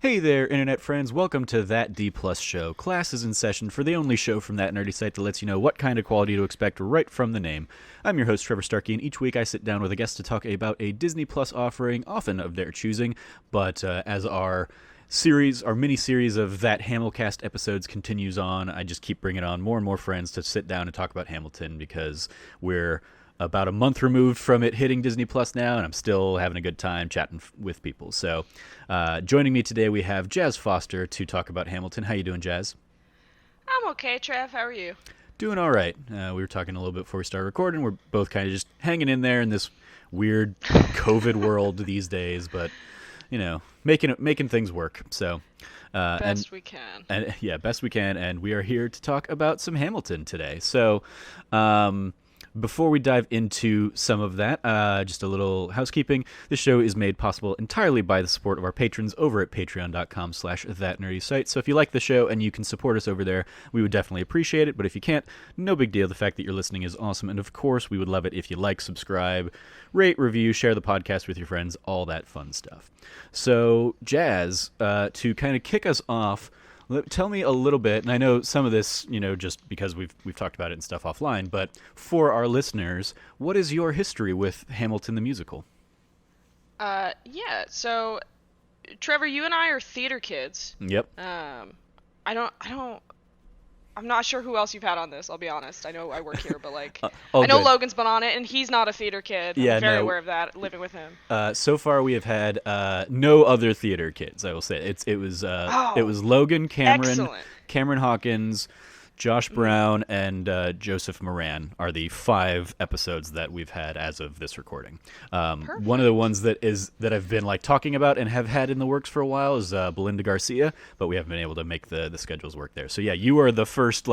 Hey there, internet friends. Welcome to That D Plus Show. Class is in session for the only show from that nerdy site that lets you know what kind of quality to expect right from the name. I'm your host, Trevor Starkey, and each week I sit down with a guest to talk about a Disney Plus offering, often of their choosing. But as our mini-series of That Hamilcast episodes continues on, I just keep bringing on more and more friends to sit down and talk about Hamilton because we're about a month removed from it hitting Disney Plus now, and I'm still having a good time chatting with people. So, joining me today, we have Jazz Foster to talk about Hamilton. How you doing, Jazz? I'm okay, Trev. How are you? Doing all right. We were talking a little bit before we started recording. We're both kind of just hanging in there in this weird COVID world these days, but making things work. So, Best we can. and yeah, best we can. And we are here to talk about some Hamilton today. So, before we dive into some of that, just a little housekeeping. This show is made possible entirely by the support of our patrons over at patreon.com/thatnerdysite. So if you like the show and you can support us over there, we would definitely appreciate it. But if you can't, no big deal. The fact that you're listening is awesome. And of course, we would love it if you like, subscribe, rate, review, share the podcast with your friends, all that fun stuff. So, Jazz, to kind of kick us off, tell me a little bit, and I know some of this, just because we've talked about it and stuff offline, but for our listeners, what is your history with Hamilton the musical? Yeah. So, Trevor, you and I are theater kids. Yep. I'm not sure who else you've had on this. I'll be honest. I know I work here, but All I know good. Logan's been on it, and he's not a theater kid. Yeah, I'm very no. aware of that, living with him. So far, we have had no other theater kids. I will say it was Oh, Logan, excellent. Cameron Hawkins, Josh Brown, and Joseph Moran are the 5 episodes that we've had as of this recording. One of the ones that I've been talking about and have had in the works for a while is Belinda Garcia, but we haven't been able to make the schedules work there. So yeah, you are the first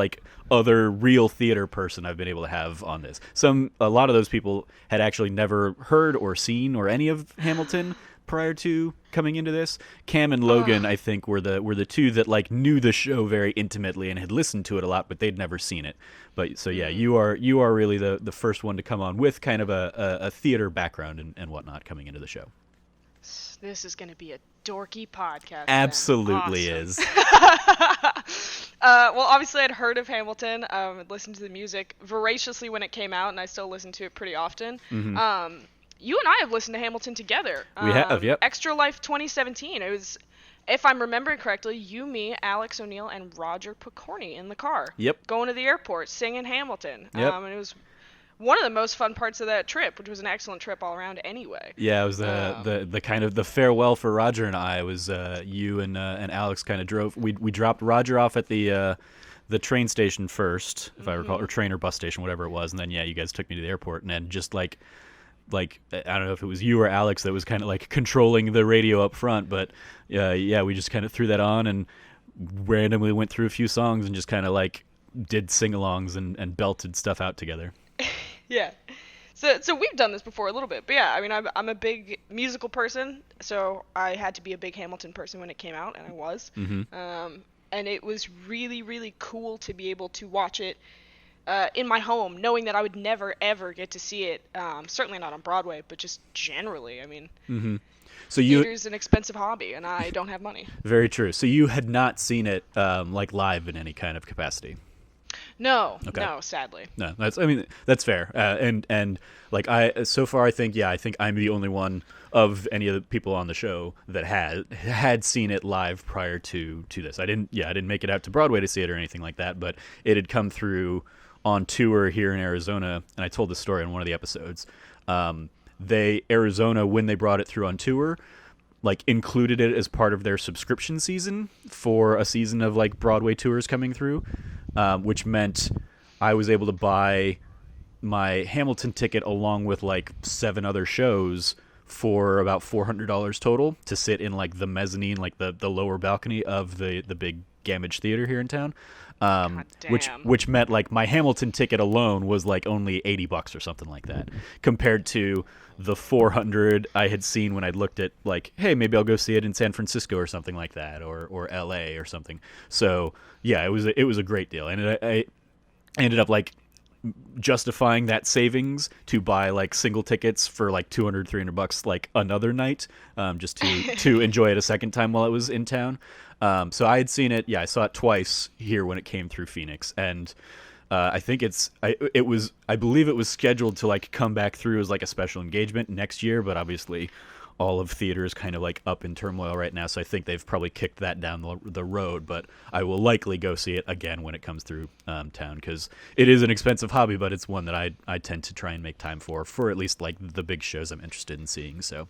other real theater person I've been able to have on this. A lot of those people had actually never heard or seen or any of Hamilton prior to coming into this. Cam and Logan, I think, were the two that knew the show very intimately and had listened to it a lot, but they'd never seen it. But so yeah, you are really the first one to come on with kind of a theater background and whatnot coming into the show. This is going to be a dorky podcast. Absolutely Awesome. is. Well, obviously, I'd heard of Hamilton, listened to the music voraciously when it came out, and I still listen to it pretty often. You and I have listened to Hamilton together. We have, yep. Extra Life 2017. It was, if I'm remembering correctly, you, me, Alex O'Neill, and Roger Picorni in the car. Yep. Going to the airport, singing Hamilton. Yep. And it was one of the most fun parts of that trip, which was an excellent trip all around anyway. Yeah, it was the kind of the farewell for Roger and I was you and Alex kind of drove. We dropped Roger off at the train station first, if I recall, or train or bus station, whatever it was, and then yeah, you guys took me to the airport, and then just like I don't know if it was you or Alex that was kind of controlling the radio up front, but yeah, we just kind of threw that on and randomly went through a few songs and just kind of did sing-alongs and belted stuff out together. Yeah. So we've done this before a little bit, but yeah, I mean, I'm a big musical person, so I had to be a big Hamilton person when it came out, and I was. And it was really, really cool to be able to watch it in my home, knowing that I would never, ever get to see it, certainly not on Broadway, but just generally. I mean, So theater's an expensive hobby, and I don't have money. Very true. So you had not seen it live in any kind of capacity. No, Okay. no, sadly. No, that's fair. And so far I think I'm the only one of any of the people on the show that had seen it live prior to this. I didn't make it out to Broadway to see it or anything like that, but it had come through on tour here in Arizona, and I told this story in one of the episodes. Arizona, when they brought it through on tour, included it as part of their subscription season for a season of Broadway tours coming through, which meant I was able to buy my Hamilton ticket along with 7 other shows for about $400 total to sit in the mezzanine, the lower balcony of the big Gamage Theater here in town. God damn. Which meant my Hamilton ticket alone was only $80 or something like that, compared to the 400 I had seen when I'd looked at hey, maybe I'll go see it in San Francisco or something like that, or LA or something. So yeah, it was a great deal, and I ended up justifying that savings to buy like single tickets for like $200-300 like another night, just to enjoy it a second time while it was in town. So I had seen it. Yeah, I saw it twice here when it came through Phoenix, and I think I believe it was scheduled to like come back through as like a special engagement next year, but obviously all of theater is kind of like up in turmoil right now, so I think they've probably kicked that down the road. But I will likely go see it again when it comes through town, because it is an expensive hobby, but it's one that I tend to try and make time for at least like the big shows I'm interested in seeing. So,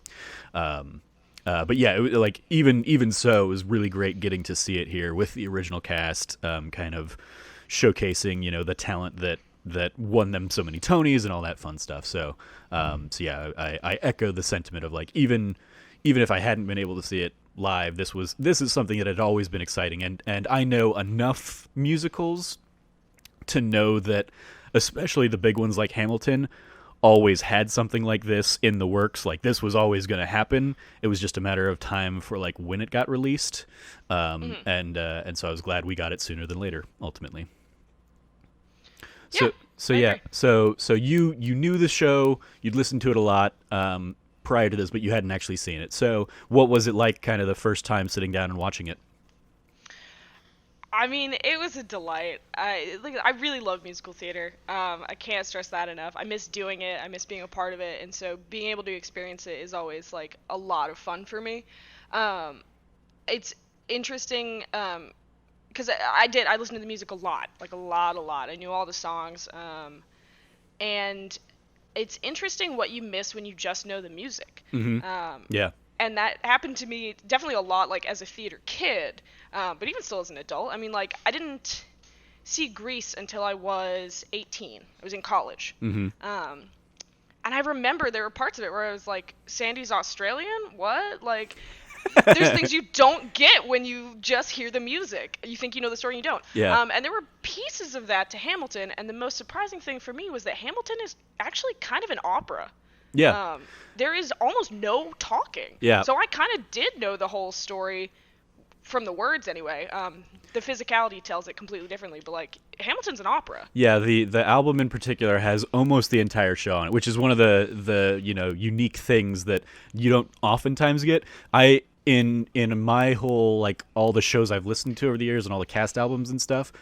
but yeah, like even so, it was really great getting to see it here with the original cast, kind of showcasing the talent that won them so many Tonys and all that fun stuff. So yeah, I echo the sentiment of like, even if I hadn't been able to see it live, this is something that had always been exciting, and I know enough musicals to know that especially the big ones like Hamilton always had something like this in the works. Like, this was always going to happen. It was just a matter of time for like when it got released. And so I was glad we got it sooner than later ultimately. So you knew the show, you'd listened to it a lot prior to this, but you hadn't actually seen it. So what was it like, kind of the first time sitting down and watching it? I mean, it was a delight. I really love musical theater. I can't stress that enough. I miss doing it. I miss being a part of it, and so being able to experience it is always like a lot of fun for me. It's interesting. Because I listened to the music a lot. I knew all the songs, and it's interesting what you miss when you just know the music. Mm-hmm. Yeah. And that happened to me definitely a lot, like as a theater kid, but even still as an adult. I mean, like, I didn't see Grease until I was 18. I was in college. Mm-hmm. And I remember there were parts of it where I was like, Sandy's Australian? What? Like, there's things you don't get when you just hear the music. You think you know the story and you don't. Yeah. And there were pieces of that to Hamilton, and the most surprising thing for me was that Hamilton is actually kind of an opera. Yeah. There is almost no talking. Yeah. So I kind of did know the whole story from the words anyway. The physicality tells it completely differently, but like, Hamilton's an opera. Yeah, the album in particular has almost the entire show on it, which is one of the unique things that you don't oftentimes get. In my whole, like, all the shows I've listened to over the years and all the cast albums and stuff,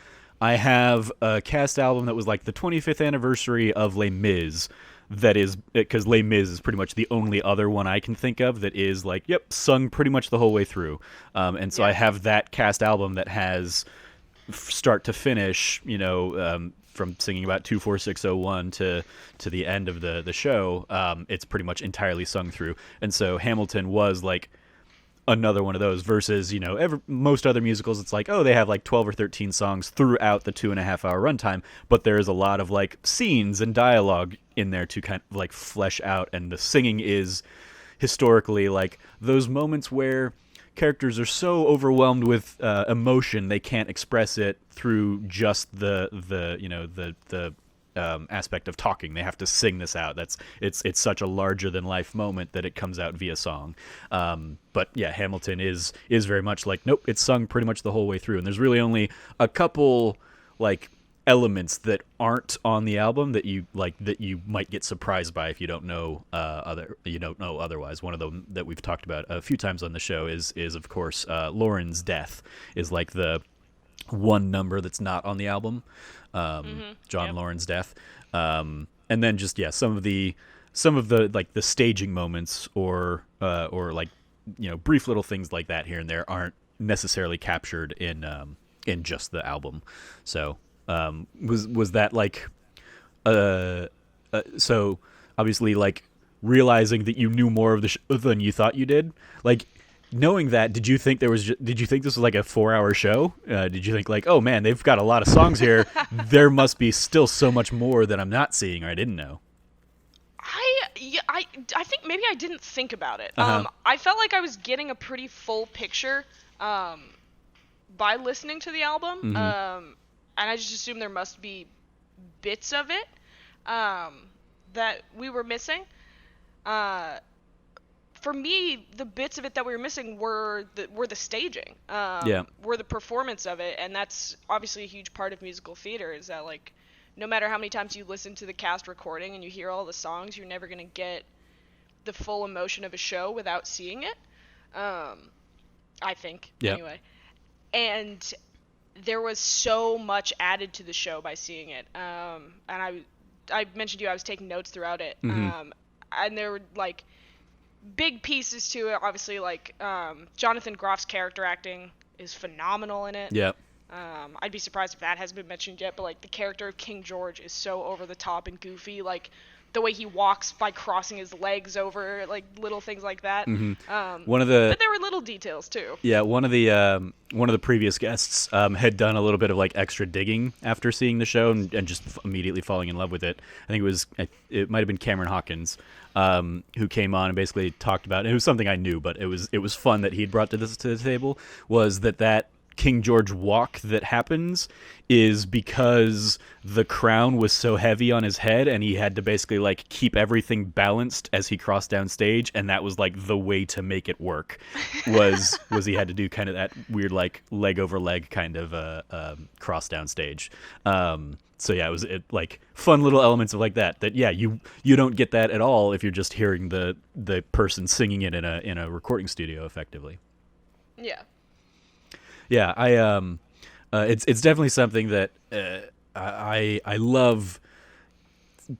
I have a cast album that was like the 25th anniversary of Les Mis. That is, because Les Mis is pretty much the only other one I can think of that is like, yep, sung pretty much the whole way through. And so I have that cast album that has start to finish, from singing about 24601 to the end of the show. It's pretty much entirely sung through. And so Hamilton was like another one of those versus, most other musicals, it's like, oh, they have like 12 or 13 songs throughout the 2.5-hour runtime, but there's a lot of like scenes and dialogue in there to kind of like flesh out. And the singing is historically like those moments where characters are so overwhelmed with emotion they can't express it through just the aspect of talking. They have to sing this out. It's such a larger than life moment that it comes out via song. But yeah, Hamilton is very much like, nope, it's sung pretty much the whole way through. And there's really only a couple like elements that aren't on the album that you might get surprised by if you don't know otherwise. One of them that we've talked about a few times on the show is of course Lauren's death is like the one number that's not on the album. John Lauren's death, and then just some of the like the staging moments or like brief little things like that here and there aren't necessarily captured in just the album. So was that like so obviously like realizing that you knew more of the show than you thought you did, like. Knowing that, did you think this was like a 4-hour show? Did you think like, oh man, they've got a lot of songs here. There must be still so much more that I'm not seeing or I didn't know. I think maybe I didn't think about it. Uh-huh. I felt like I was getting a pretty full picture by listening to the album. Mm-hmm. And I just assumed there must be bits of it that we were missing. For me, the bits of it that we were missing were the staging, were the performance of it, and that's obviously a huge part of musical theater. Is that like no matter how many times you listen to the cast recording and you hear all the songs, you're never going to get the full emotion of a show without seeing it. I think, anyway. And there was so much added to the show by seeing it. And I mentioned to you I was taking notes throughout it. Mm-hmm. And there were, like, big pieces to it. Obviously, like, Jonathan Groff's character acting is phenomenal in it. Yep. I'd be surprised if that hasn't been mentioned yet, but, like, the character of King George is so over the top and goofy. Like, the way he walks by crossing his legs over, like, little things like that. Mm-hmm. But there were little details too. Yeah, one of the previous guests had done a little bit of like extra digging after seeing the show and just immediately falling in love with it. I think it might have been Cameron Hawkins who came on and basically talked about it. It was something I knew, but it was fun that he'd brought to the table. Was that King George walk that happens is because the crown was so heavy on his head and he had to basically like keep everything balanced as he crossed down stage, and that was like the way to make it work was he had to do kind of that weird like leg over leg kind of cross down stage. So yeah, it was like fun little elements of like that yeah, you don't get that at all if you're just hearing the person singing it in a recording studio effectively. Yeah. Yeah, it's definitely something that I love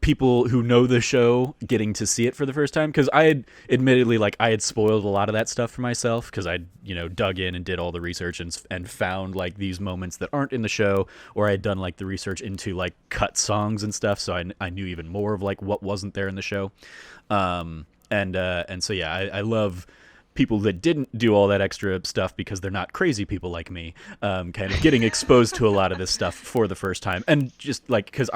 people who know the show getting to see it for the first time, because I had spoiled a lot of that stuff for myself because I'd dug in and did all the research and found like these moments that aren't in the show, or I'd done like the research into like cut songs and stuff, so I knew even more of like what wasn't there in the show, and so yeah, I love people that didn't do all that extra stuff because they're not crazy people like me, kind of getting exposed to a lot of this stuff for the first time. And just like, because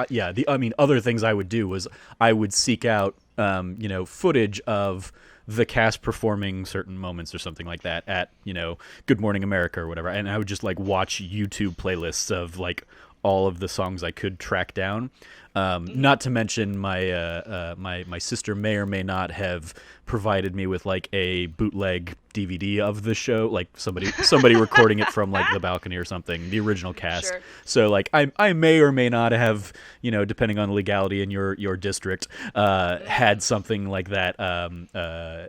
other things I would do was I would seek out footage of the cast performing certain moments or something like that at Good Morning America or whatever, and I would just like watch YouTube playlists of like all of the songs I could track down. Not to mention my sister may or may not have provided me with like a bootleg DVD of the show, like somebody recording it from like the balcony or something, the original cast. Sure. So like I may or may not have, depending on legality in your district, had something like that,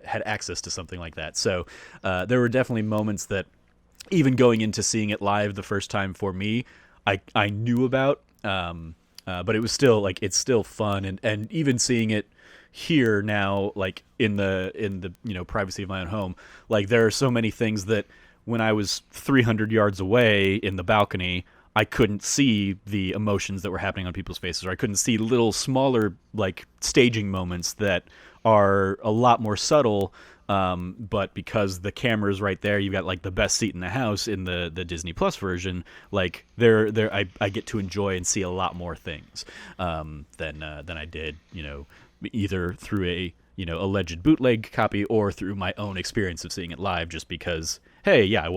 had access to something like that. So there were definitely moments that even going into seeing it live the first time for me, I knew about, but it was still like, it's still fun, and even seeing it here now, like in the privacy of my own home, like there are so many things that when I was 300 yards away in the balcony, I couldn't see the emotions that were happening on people's faces, or I couldn't see little smaller like staging moments that are a lot more subtle. But because the camera's right there, you've got like the best seat in the house in the Disney Plus version. Like I get to enjoy and see a lot more things than I did, either through a alleged bootleg copy or through my own experience of seeing it live. Just because, hey, yeah,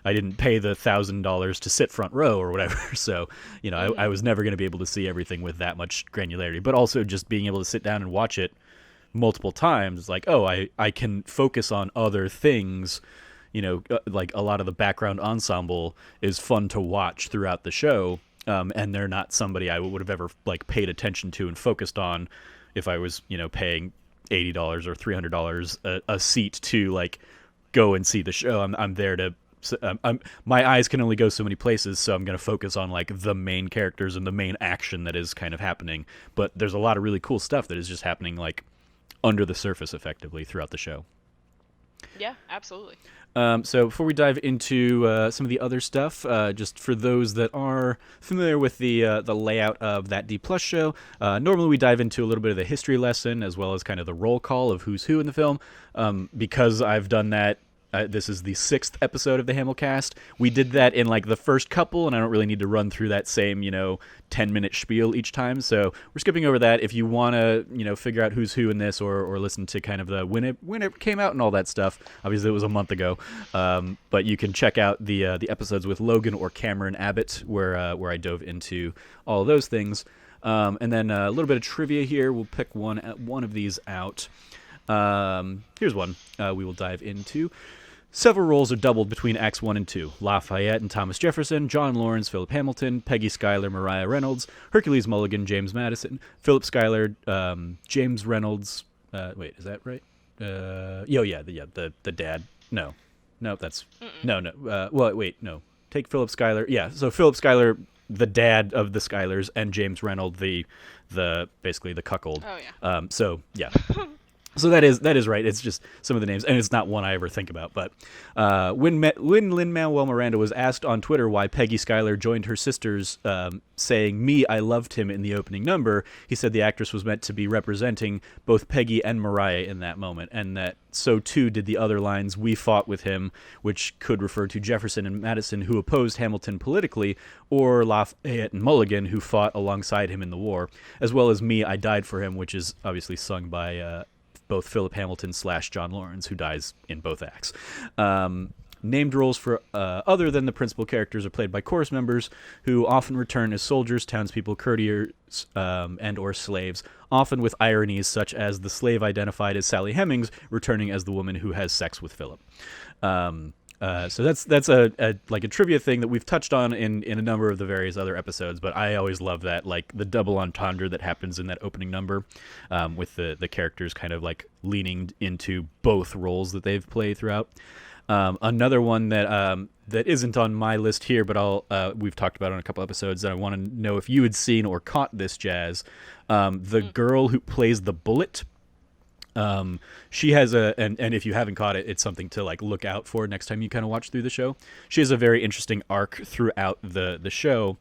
I didn't pay the $1,000 to sit front row or whatever. So, I was never going to be able to see everything with that much granularity. But also just being able to sit down and watch it multiple times, like, oh, I can focus on other things, like a lot of the background ensemble is fun to watch throughout the show, and they're not somebody I would have ever like paid attention to and focused on if I was paying $80 or $300 a seat to like go and see the show. I'm there to my eyes can only go so many places, so I'm going to focus on like the main characters and the main action that is kind of happening. But there's a lot of really cool stuff that is just happening like under the surface effectively throughout the show. Yeah, absolutely. So before we dive into some of the other stuff, just for those that are familiar with the layout of that D Plus show, normally we dive into a little bit of the history lesson as well as kind of the roll call of who's who in the film. Because I've done that, this is the 6th episode of the Hamilcast. We did that in like the first couple, and I don't really need to run through that same 10-minute spiel each time. So we're skipping over that. If you want to figure out who's who in this, or listen to kind of the when it came out and all that stuff. Obviously it was a month ago, but you can check out the episodes with Logan or Cameron Abbott where I dove into all of those things. And then a little bit of trivia here. We'll pick one of these out. Here's one we will dive into. Several roles are doubled between Acts 1 and 2. Lafayette and Thomas Jefferson, John Lawrence, Philip Hamilton, Peggy Schuyler, Mariah Reynolds, Hercules Mulligan, James Madison, Philip Schuyler, James Reynolds. Wait, is that right? The dad. No, that's no. Wait, no. Take Philip Schuyler. Yeah, so Philip Schuyler, the dad of the Schuylers, and James Reynolds, the basically the cuckold. Oh yeah. So yeah. So that is right. It's just some of the names, and it's not one I ever think about. But when Lin-Manuel Miranda was asked on Twitter why Peggy Schuyler joined her sisters, saying "Me, I loved him" in the opening number, he said the actress was meant to be representing both Peggy and Mariah in that moment, and that so too did the other lines "We fought with him," which could refer to Jefferson and Madison, who opposed Hamilton politically, or Lafayette and Mulligan, who fought alongside him in the war, as well as "Me, I died for him," which is obviously sung by both Philip Hamilton / John Lawrence, who dies in both acts. Named roles for other than the principal characters are played by chorus members, who often return as soldiers, townspeople, courtiers, and or slaves, often with ironies such as the slave identified as Sally Hemings returning as the woman who has sex with Philip. So that's a trivia thing that we've touched on in a number of the various other episodes, but I always love that, like the double entendre that happens in that opening number, with the characters kind of like leaning into both roles that they've played throughout. Another one that isn't on my list here, but we've talked about it on a couple episodes, that I want to know if you had seen or caught this, Jazz. The girl who plays the Bullet. She has and if you haven't caught it, it's something to like look out for next time you kind of watch through the show. She has a very interesting arc throughout the show.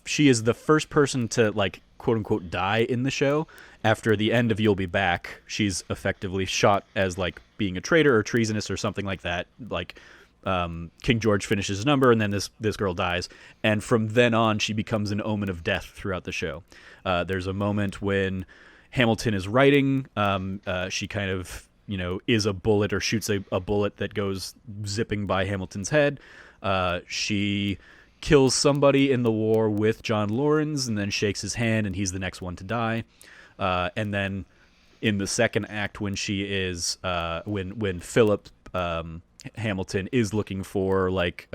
She is the first person to like quote unquote die in the show. After the end of You'll Be Back, she's effectively shot as like being a traitor or treasonous or something like that. Like King George finishes his number, and then this girl dies, and from then on she becomes an omen of death throughout the show. There's a moment when Hamilton is writing. She kind of, is a bullet, or shoots a bullet that goes zipping by Hamilton's head. She kills somebody in the war with John Lawrence, and then shakes his hand, and he's the next one to die. And then in the second act, when she is when Philip Hamilton is looking for like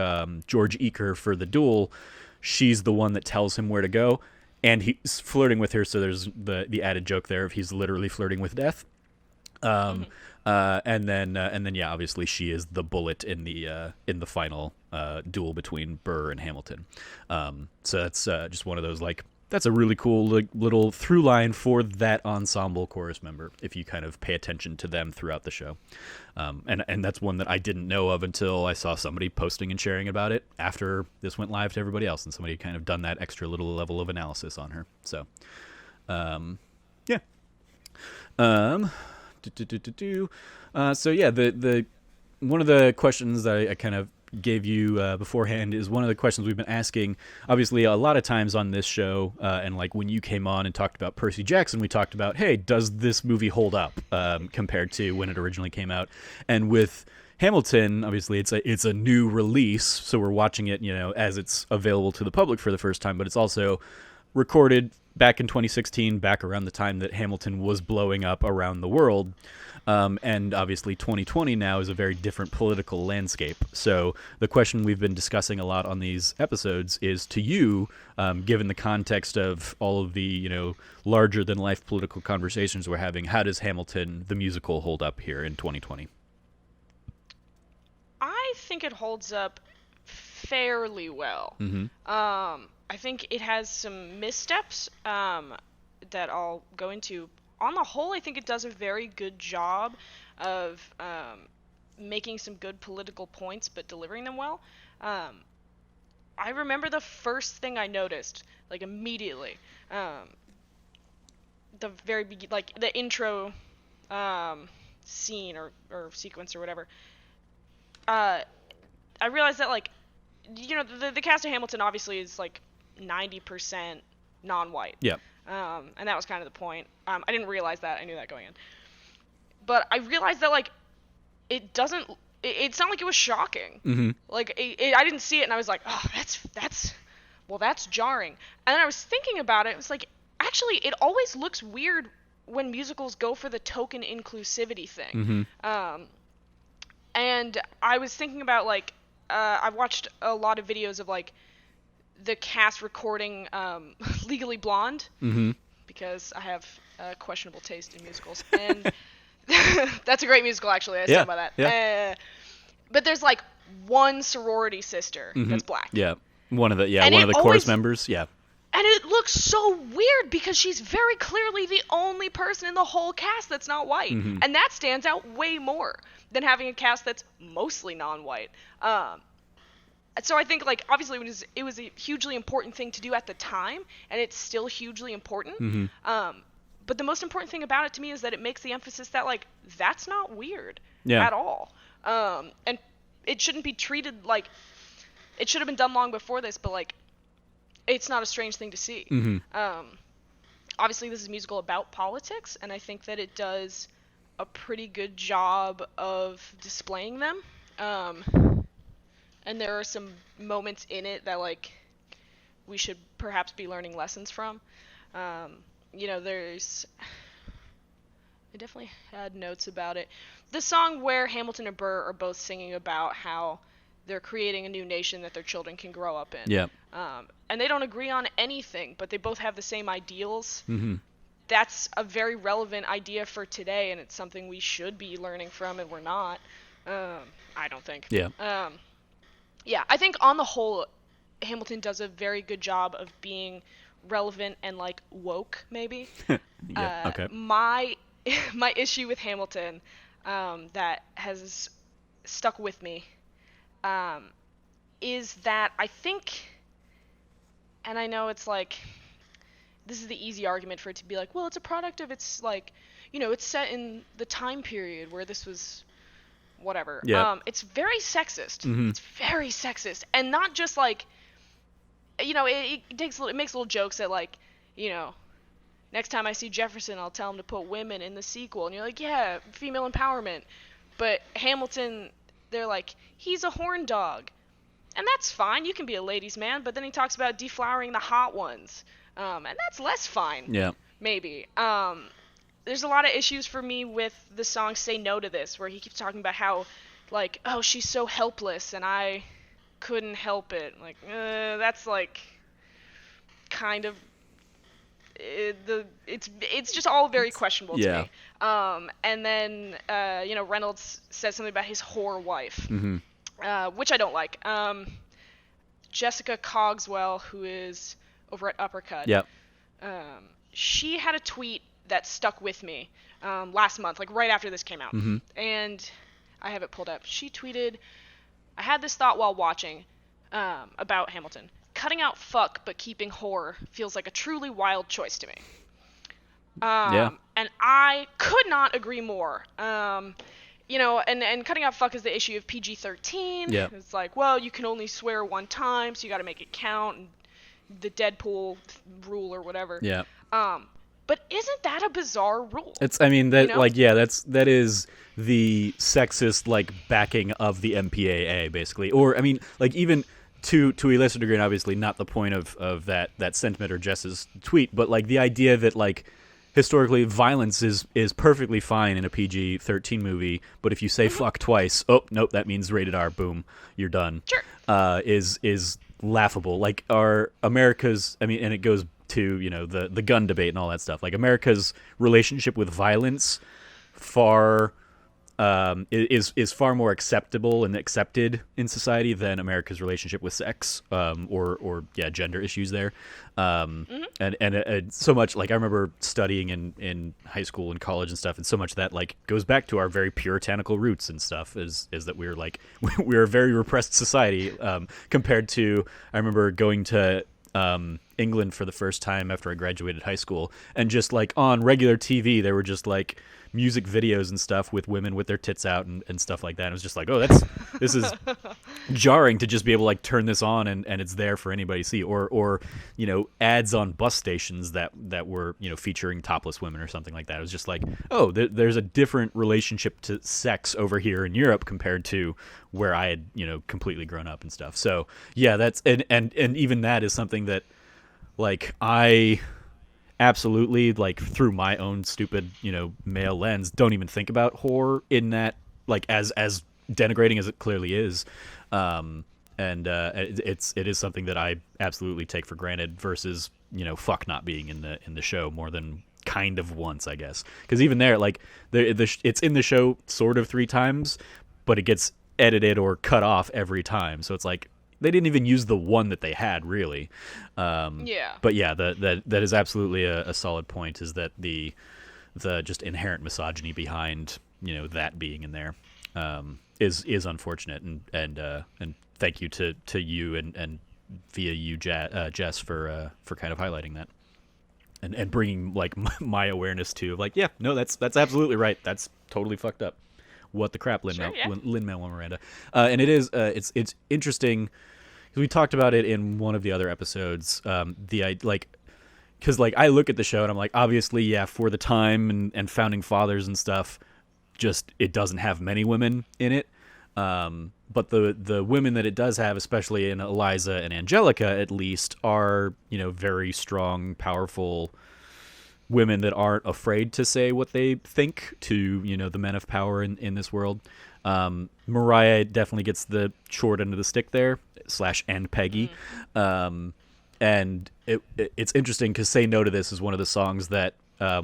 George Eaker for the duel, she's the one that tells him where to go. And he's flirting with her, so there's the added joke there of he's literally flirting with death. And then obviously she is the bullet in the final duel between Burr and Hamilton. So that's just one of those, like, that's a really cool little through line for that ensemble chorus member, if you kind of pay attention to them throughout the show. And that's one that I didn't know of until I saw somebody posting and sharing about it after this went live to everybody else, and somebody had kind of done that extra little level of analysis on her. So, yeah. So yeah, the one of the questions that I kind of gave you beforehand is one of the questions we've been asking, obviously, a lot of times on this show, and like when you came on and talked about Percy Jackson, we talked about, hey, does this movie hold up compared to when it originally came out? And with Hamilton, obviously, it's a new release, so we're watching it, as it's available to the public for the first time, but it's also recorded back in 2016, back around the time that Hamilton was blowing up around the world. And obviously 2020 now is a very different political landscape. So the question we've been discussing a lot on these episodes is, to you, given the context of all of the, larger than life political conversations we're having, how does Hamilton, the musical, hold up here in 2020? I think it holds up fairly well. Mm-hmm. I think it has some missteps that I'll go into. On the whole, I think it does a very good job of making some good political points, but delivering them well. I remember the first thing I noticed, like immediately, the very like the intro scene or sequence or whatever. I realized that, like, the cast of Hamilton obviously is like 90% non-white. Yeah. And that was kind of the point. I didn't realize that. I knew that going in. But I realized that, like, it's not like it was shocking. Mm-hmm. Like, I didn't see it, and I was like, oh, that's jarring. And then I was thinking about it. It was like, actually, it always looks weird when musicals go for the token inclusivity thing. Mm-hmm. And I was thinking about like I've watched a lot of videos of like the cast recording Legally Blonde because I have questionable taste in musicals, and that's a great musical actually. I stand by that. Yeah. But there's like one sorority sister that's black. Yeah. One of the And chorus always, members. Yeah. And it looks so weird because she's very clearly the only person in the whole cast that's not white. And that stands out way more than having a cast that's mostly non-white. So I think, like, obviously it was a hugely important thing to do at the time, and it's still hugely important. But the most important thing about it to me is that it makes the emphasis that, like, that's not weird at all. And it shouldn't be treated like... It should have been done long before this, but, like, it's not a strange thing to see. Obviously, this is a musical about politics, and I think that it does a pretty good job of displaying them. And there are some moments in it that, like, we should perhaps be learning lessons from. You know, there's... I definitely had notes about it. The song where Hamilton and Burr are both singing about how they're creating a new nation that their children can grow up in. Yeah. And they don't agree on anything, but they both have the same ideals. That's a very relevant idea for today, and it's something we should be learning from, and we're not. I don't think. Yeah. Yeah, I think on the whole, Hamilton does a very good job of being relevant and, like, woke, maybe. Yeah, okay. My issue with Hamilton that has stuck with me is that I think, and I know it's like, this is the easy argument for it to be like, well, it's a product of its, like, you know, it's set in the time period where this was whatever. Yeah. It's very sexist. It's very sexist. And not just, like, you know, it makes little jokes that, like, you know, next time I see Jefferson, I'll tell him to put women in the sequel. And you're like, yeah, female empowerment. But Hamilton, they're like, he's a horn dog. And that's fine. You can be a ladies' man. But then he talks about deflowering the hot ones. And that's less fine. Yeah. Maybe. There's a lot of issues for me with the song Say No to This, where he keeps talking about how, like, oh, she's so helpless, and I couldn't help it. Like, that's, like, kind of... It's just all very questionable to me. And then, you know, Reynolds says something about his whore wife, which I don't like. Jessica Cogswell, who is over at Uppercut, she had a tweet that stuck with me last month, like right after this came out. And I have it pulled up. She tweeted, I had this thought while watching about Hamilton. Cutting out fuck but keeping whore feels like a truly wild choice to me. And I could not agree more. You know, and cutting out fuck is the issue of PG-13. It's like, well, you can only swear one time, so you got to make it count. And the Deadpool rule or whatever. But isn't that a bizarre rule? It's, I mean, that, you know? Like, yeah, that is the sexist, like, backing of the MPAA, basically. Or, I mean, like, even to a lesser degree, and obviously not the point of that sentiment or Jess's tweet, but, like, the idea that, like, historically violence is perfectly fine in a PG-13 movie, but if you say fuck twice, oh, nope, that means rated R, boom, you're done. Sure. Is laughable. Like, our America's, I mean, and it goes to, you know, the gun debate and all that stuff. Like, America's relationship with violence is far more acceptable and accepted in society than America's relationship with sex, or gender issues there. And so much, like, I remember studying in high school and college and stuff, and so much of that, like, goes back to our very puritanical roots and stuff, is that we're, like, we're a very repressed society, compared to, I remember going to England for the first time after I graduated high school, and just, like, on regular TV there were just, like, music videos and stuff with women with their tits out and stuff like that. And it was just like, oh, this is jarring to just be able to, like, turn this on and it's there for anybody to see, or you know, ads on bus stations that were, you know, featuring topless women or something like that. It was just like, oh, there's a different relationship to sex over here in Europe compared to where I had, you know, completely grown up and stuff. So yeah, that's and even that is something that, like, I absolutely, like, through my own stupid, you know, male lens, don't even think about whore in that, like, as denigrating as it clearly is. It is something that I absolutely take for granted versus, fuck not being in the show more than kind of once, I guess. Because even there, like, it's in the show sort of 3 times, but it gets edited or cut off every time. So it's like they didn't even use the one that they had, really. Yeah. But yeah, that is absolutely a solid point, is that the just inherent misogyny behind, that being in there is unfortunate. And thank you to you and via you, Jess, for kind of highlighting that. And bringing like my awareness to like, yeah, no, that's absolutely right. That's totally fucked up. What the crap, Lin-Manuel Miranda. And it is it's interesting because we talked about it in one of the other episodes. Because like I look at the show and I'm like, obviously, yeah, for the time and founding fathers and stuff, just it doesn't have many women in it. But the women that it does have, especially in Eliza and Angelica, at least, are, very strong, powerful women that aren't afraid to say what they think to, the men of power in this world. Mariah definitely gets the short end of the stick there, / Peggy. And it's interesting because Say No to This is one of the songs that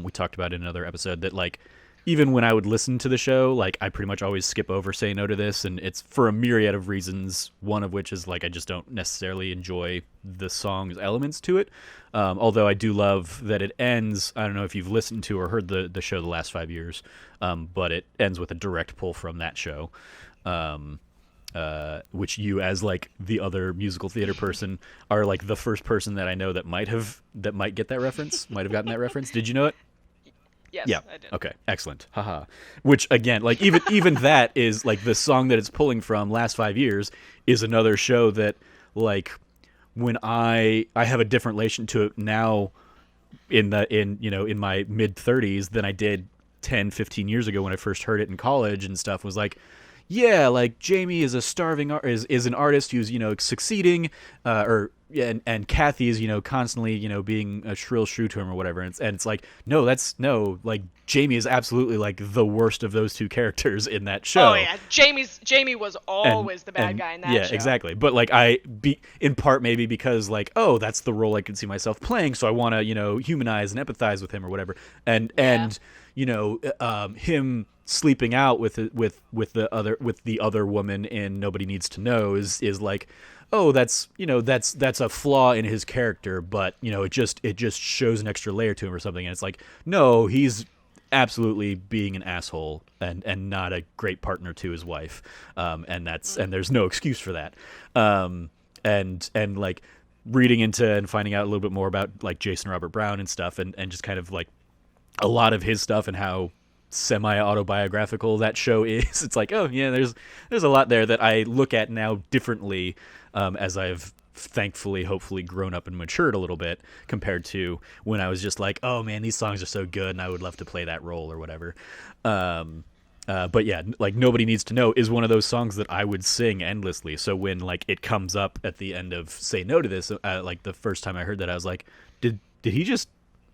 we talked about in another episode that, like, even when I would listen to the show, like, I pretty much always skip over Say No to This, and it's for a myriad of reasons, one of which is, like, I just don't necessarily enjoy the song's elements to it, although I do love that it ends, I don't know if you've listened to or heard the show the last 5 years, but it ends with a direct pull from that show, which you, as, like, the other musical theater person, are, like, the first person that I know that might get that reference, might have gotten that reference. Did you know it? Yes, yeah. I did. Okay, excellent. Haha. Which, again, like, even that is, like, the song that it's pulling from, Last 5 Years, is another show that, like, when I have a different relation to it now in my mid-30s than I did 10, 15 years ago when I first heard it in college and stuff, was like, yeah, like, Jamie is a starving is an artist who's, succeeding, and Kathy is, constantly, being a shrill shrew to him or whatever. And it's like, no, like, Jamie is absolutely, like, the worst of those two characters in that show. Oh yeah, Jamie was always the bad guy in that show. Yeah, exactly. But, like, in part maybe because, like, oh, that's the role I could see myself playing, so I want to, humanize and empathize with him or whatever. And him sleeping out with the other woman in Nobody Needs to Know is like, oh, that's a flaw in his character, but it just shows an extra layer to him or something. And it's like, no, he's absolutely being an asshole and not a great partner to his wife, and there's no excuse for that. And like reading into and finding out a little bit more about, like, Jason Robert Brown and stuff, and just kind of, like, a lot of his stuff and how semi-autobiographical that show is. It's like, oh yeah, there's a lot there that I look at now differently, as I've thankfully, hopefully, grown up and matured a little bit compared to when I was just like, oh man, these songs are so good and I would love to play that role or whatever. But yeah, like, Nobody Needs to Know is one of those songs that I would sing endlessly. So when, like, it comes up at the end of Say No to This, like, the first time I heard that, I was like, did he just,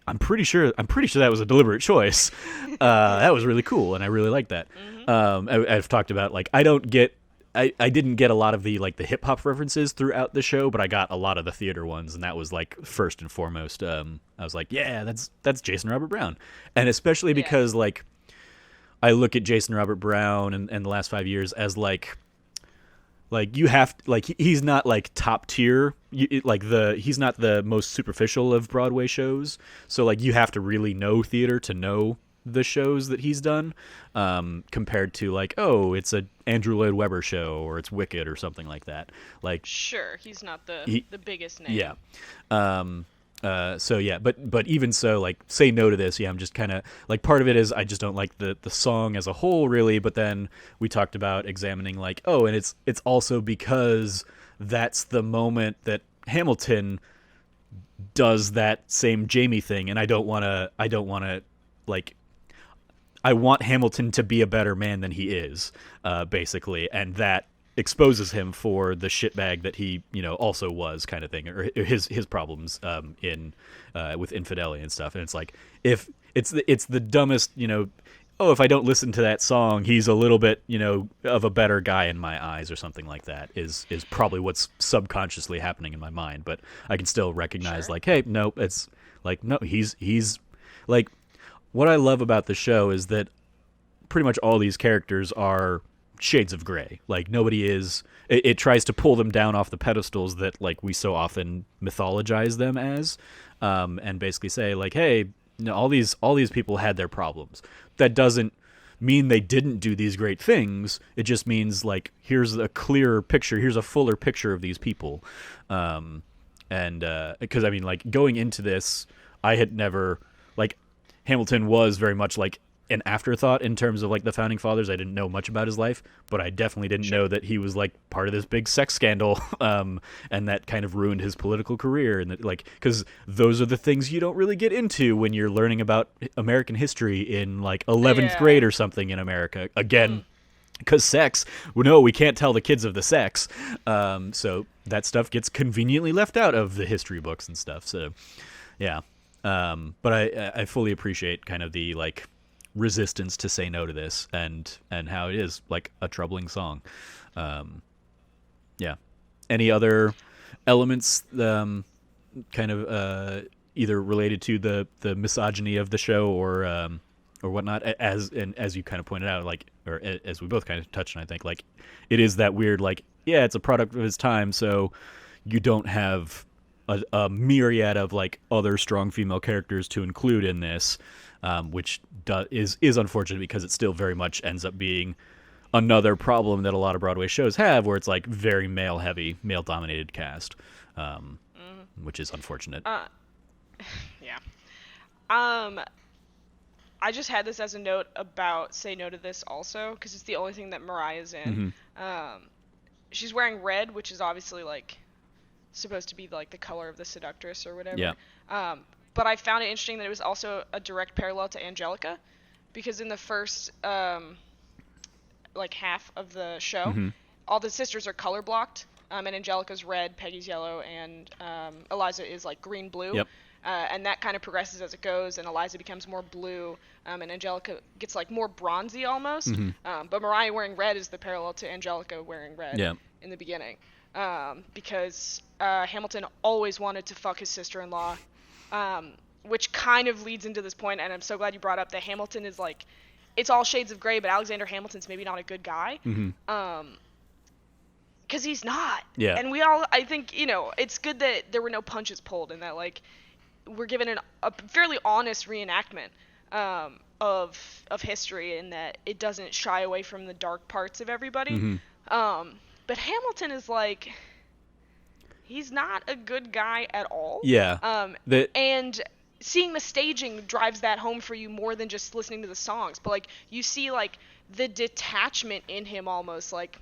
I'm pretty sure that was a deliberate choice. That was really cool, and I really like that. I've talked about, like, I didn't get a lot of the, like, the hip hop references throughout the show, but I got a lot of the theater ones, and that was, like, first and foremost. I was like, yeah, that's Jason Robert Brown, and especially because like I look at Jason Robert Brown and the last 5 years as like you have, like, he's not, like, top tier, he's not the most superficial of Broadway shows, so, like, you have to really know theater to know the shows that he's done, compared to, like, oh, it's a Andrew Lloyd Webber show or it's Wicked or something like that. Like, sure, he's not the biggest name. Yeah. So yeah, but even so, like, Say No to This, yeah, I'm just kind of, like, part of it is I just don't like the song as a whole, really, but then we talked about examining, like, oh, and it's also because that's the moment that Hamilton does that same Jamie thing, and I don't want to, like, I want Hamilton to be a better man than he is, basically, and that exposes him for the shitbag that he, also was, kind of thing, or his problems with infidelity and stuff. And it's like, if it's the dumbest, oh, if I don't listen to that song, he's a little bit, of a better guy in my eyes or something like that is probably what's subconsciously happening in my mind. But I can still recognize, Sure. like, hey, no, it's like, no, he's like, what I love about the show is that pretty much all these characters are shades of gray. Like, nobody is. It tries to pull them down off the pedestals that, like, we so often mythologize them as, and basically say, like, hey, all these people had their problems. That doesn't mean they didn't do these great things. It just means, like, here's a clearer picture. Here's a fuller picture of these people. And because I mean, like, going into this, I had never, like, Hamilton was very much like an afterthought in terms of, like, the founding fathers. I didn't know much about his life, but I definitely didn't know that he was, like, part of this big sex scandal, and that kind of ruined his political career. And that, like, because those are the things you don't really get into when you're learning about American history in, like, 11th grade or something in America. Again, because sex, no, we can't tell the kids of the sex, so that stuff gets conveniently left out of the history books and stuff. So yeah, but I fully appreciate kind of the, like, resistance to say no to this, and how it is, like, a troubling song. Yeah. Any other elements, kind of either related to the misogyny of the show or whatnot, as you kind of pointed out, like, or as we both kind of touched on, I think, like, it is that weird, like, yeah, it's a product of its time, so you don't have a myriad of, like, other strong female characters to include in this, which is unfortunate, because it still very much ends up being another problem that a lot of Broadway shows have, where it's, like, very male heavy, male dominated cast, which is unfortunate. Yeah. I just had this as a note about Say No to This also, because it's the only thing that Mariah's in. She's wearing red, which is obviously, like, supposed to be, like, the color of the seductress or whatever. Yeah. But I found it interesting that it was also a direct parallel to Angelica, because in the first, like, half of the show, all the sisters are color blocked, and Angelica's red, Peggy's yellow, and Eliza is, like, green-blue. Yep. And that kind of progresses as it goes, and Eliza becomes more blue, and Angelica gets, like, more bronzy almost. But Mariah wearing red is the parallel to Angelica wearing red in the beginning. Because Hamilton always wanted to fuck his sister-in-law, which kind of leads into this point, and I'm so glad you brought up that Hamilton is, like, it's all shades of gray, but Alexander Hamilton's maybe not a good guy. Because he's not. Yeah. And I think, it's good that there were no punches pulled, and that, like, we're given a fairly honest reenactment of history, and that it doesn't shy away from the dark parts of everybody. But Hamilton is, like, he's not a good guy at all. Yeah. And seeing the staging drives that home for you more than just listening to the songs. But, like, you see, like, the detachment in him almost. Like,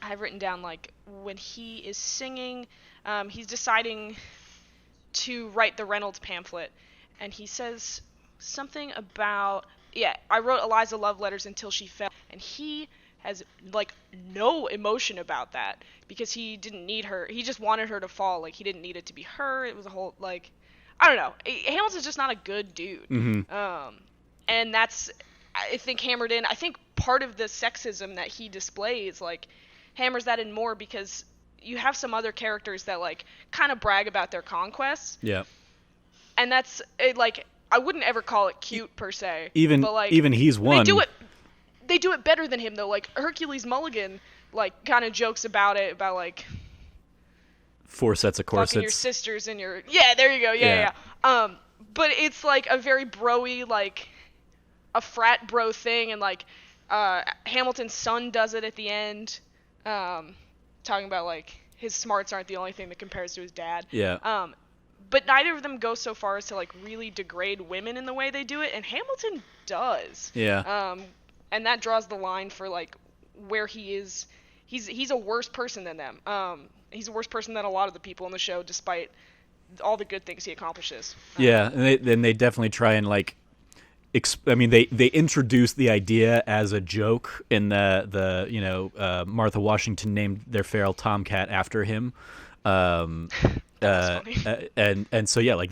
I've written down, like, when he is singing, he's deciding to write the Reynolds pamphlet, and he says something about, I wrote Eliza love letters until she fell, and he has, like, no emotion about that, because he didn't need her. He just wanted her to fall. Like, he didn't need it to be her. It was a whole, like, I don't know. Hamilton's just not a good dude. And that's, I think, hammered in. I think part of the sexism that he displays, like, hammers that in more, because you have some other characters that, like, kind of brag about their conquests. Yeah. And that's, like, I wouldn't ever call it cute per se. But, like, even he's one. They do it better than him, though. Like, Hercules Mulligan, like, kind of jokes about it, about, like, 4 sets of corsets. Fucking your sisters and your... Yeah, there you go. Yeah. But it's, like, a very bro-y, like, a frat bro thing, and, like, Hamilton's son does it at the end, talking about, like, his smarts aren't the only thing that compares to his dad. Yeah. But neither of them go so far as to, like, really degrade women in the way they do it, and Hamilton does. Yeah. And that draws the line for, like, where he is. He's a worse person than them. He's a worse person than a lot of the people in the show, despite all the good things he accomplishes. Yeah, and they definitely try and, like, I mean, they introduce the idea as a joke in the Martha Washington named their feral tomcat after him. That's funny. And so, yeah, like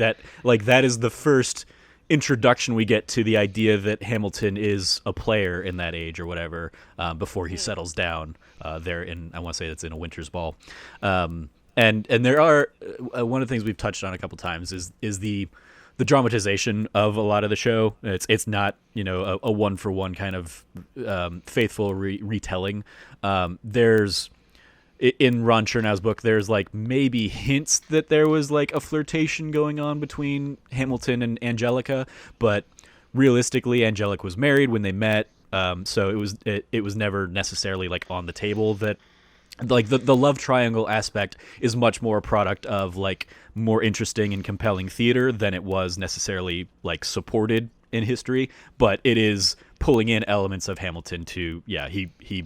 that is the first introduction we get to the idea that Hamilton is a player in that age or whatever, before he settles down there in, I want to say it's in A Winter's Ball. And there are one of the things we've touched on a couple times is the dramatization of a lot of the show. It's not, a one for one kind of faithful retelling. There's in Ron Chernow's book, there's like maybe hints that there was like a flirtation going on between Hamilton and Angelica, but realistically, Angelica was married when they met, so it was never necessarily like on the table that like the love triangle aspect is much more a product of like more interesting and compelling theater than it was necessarily like supported in history, but it is pulling in elements of Hamilton to he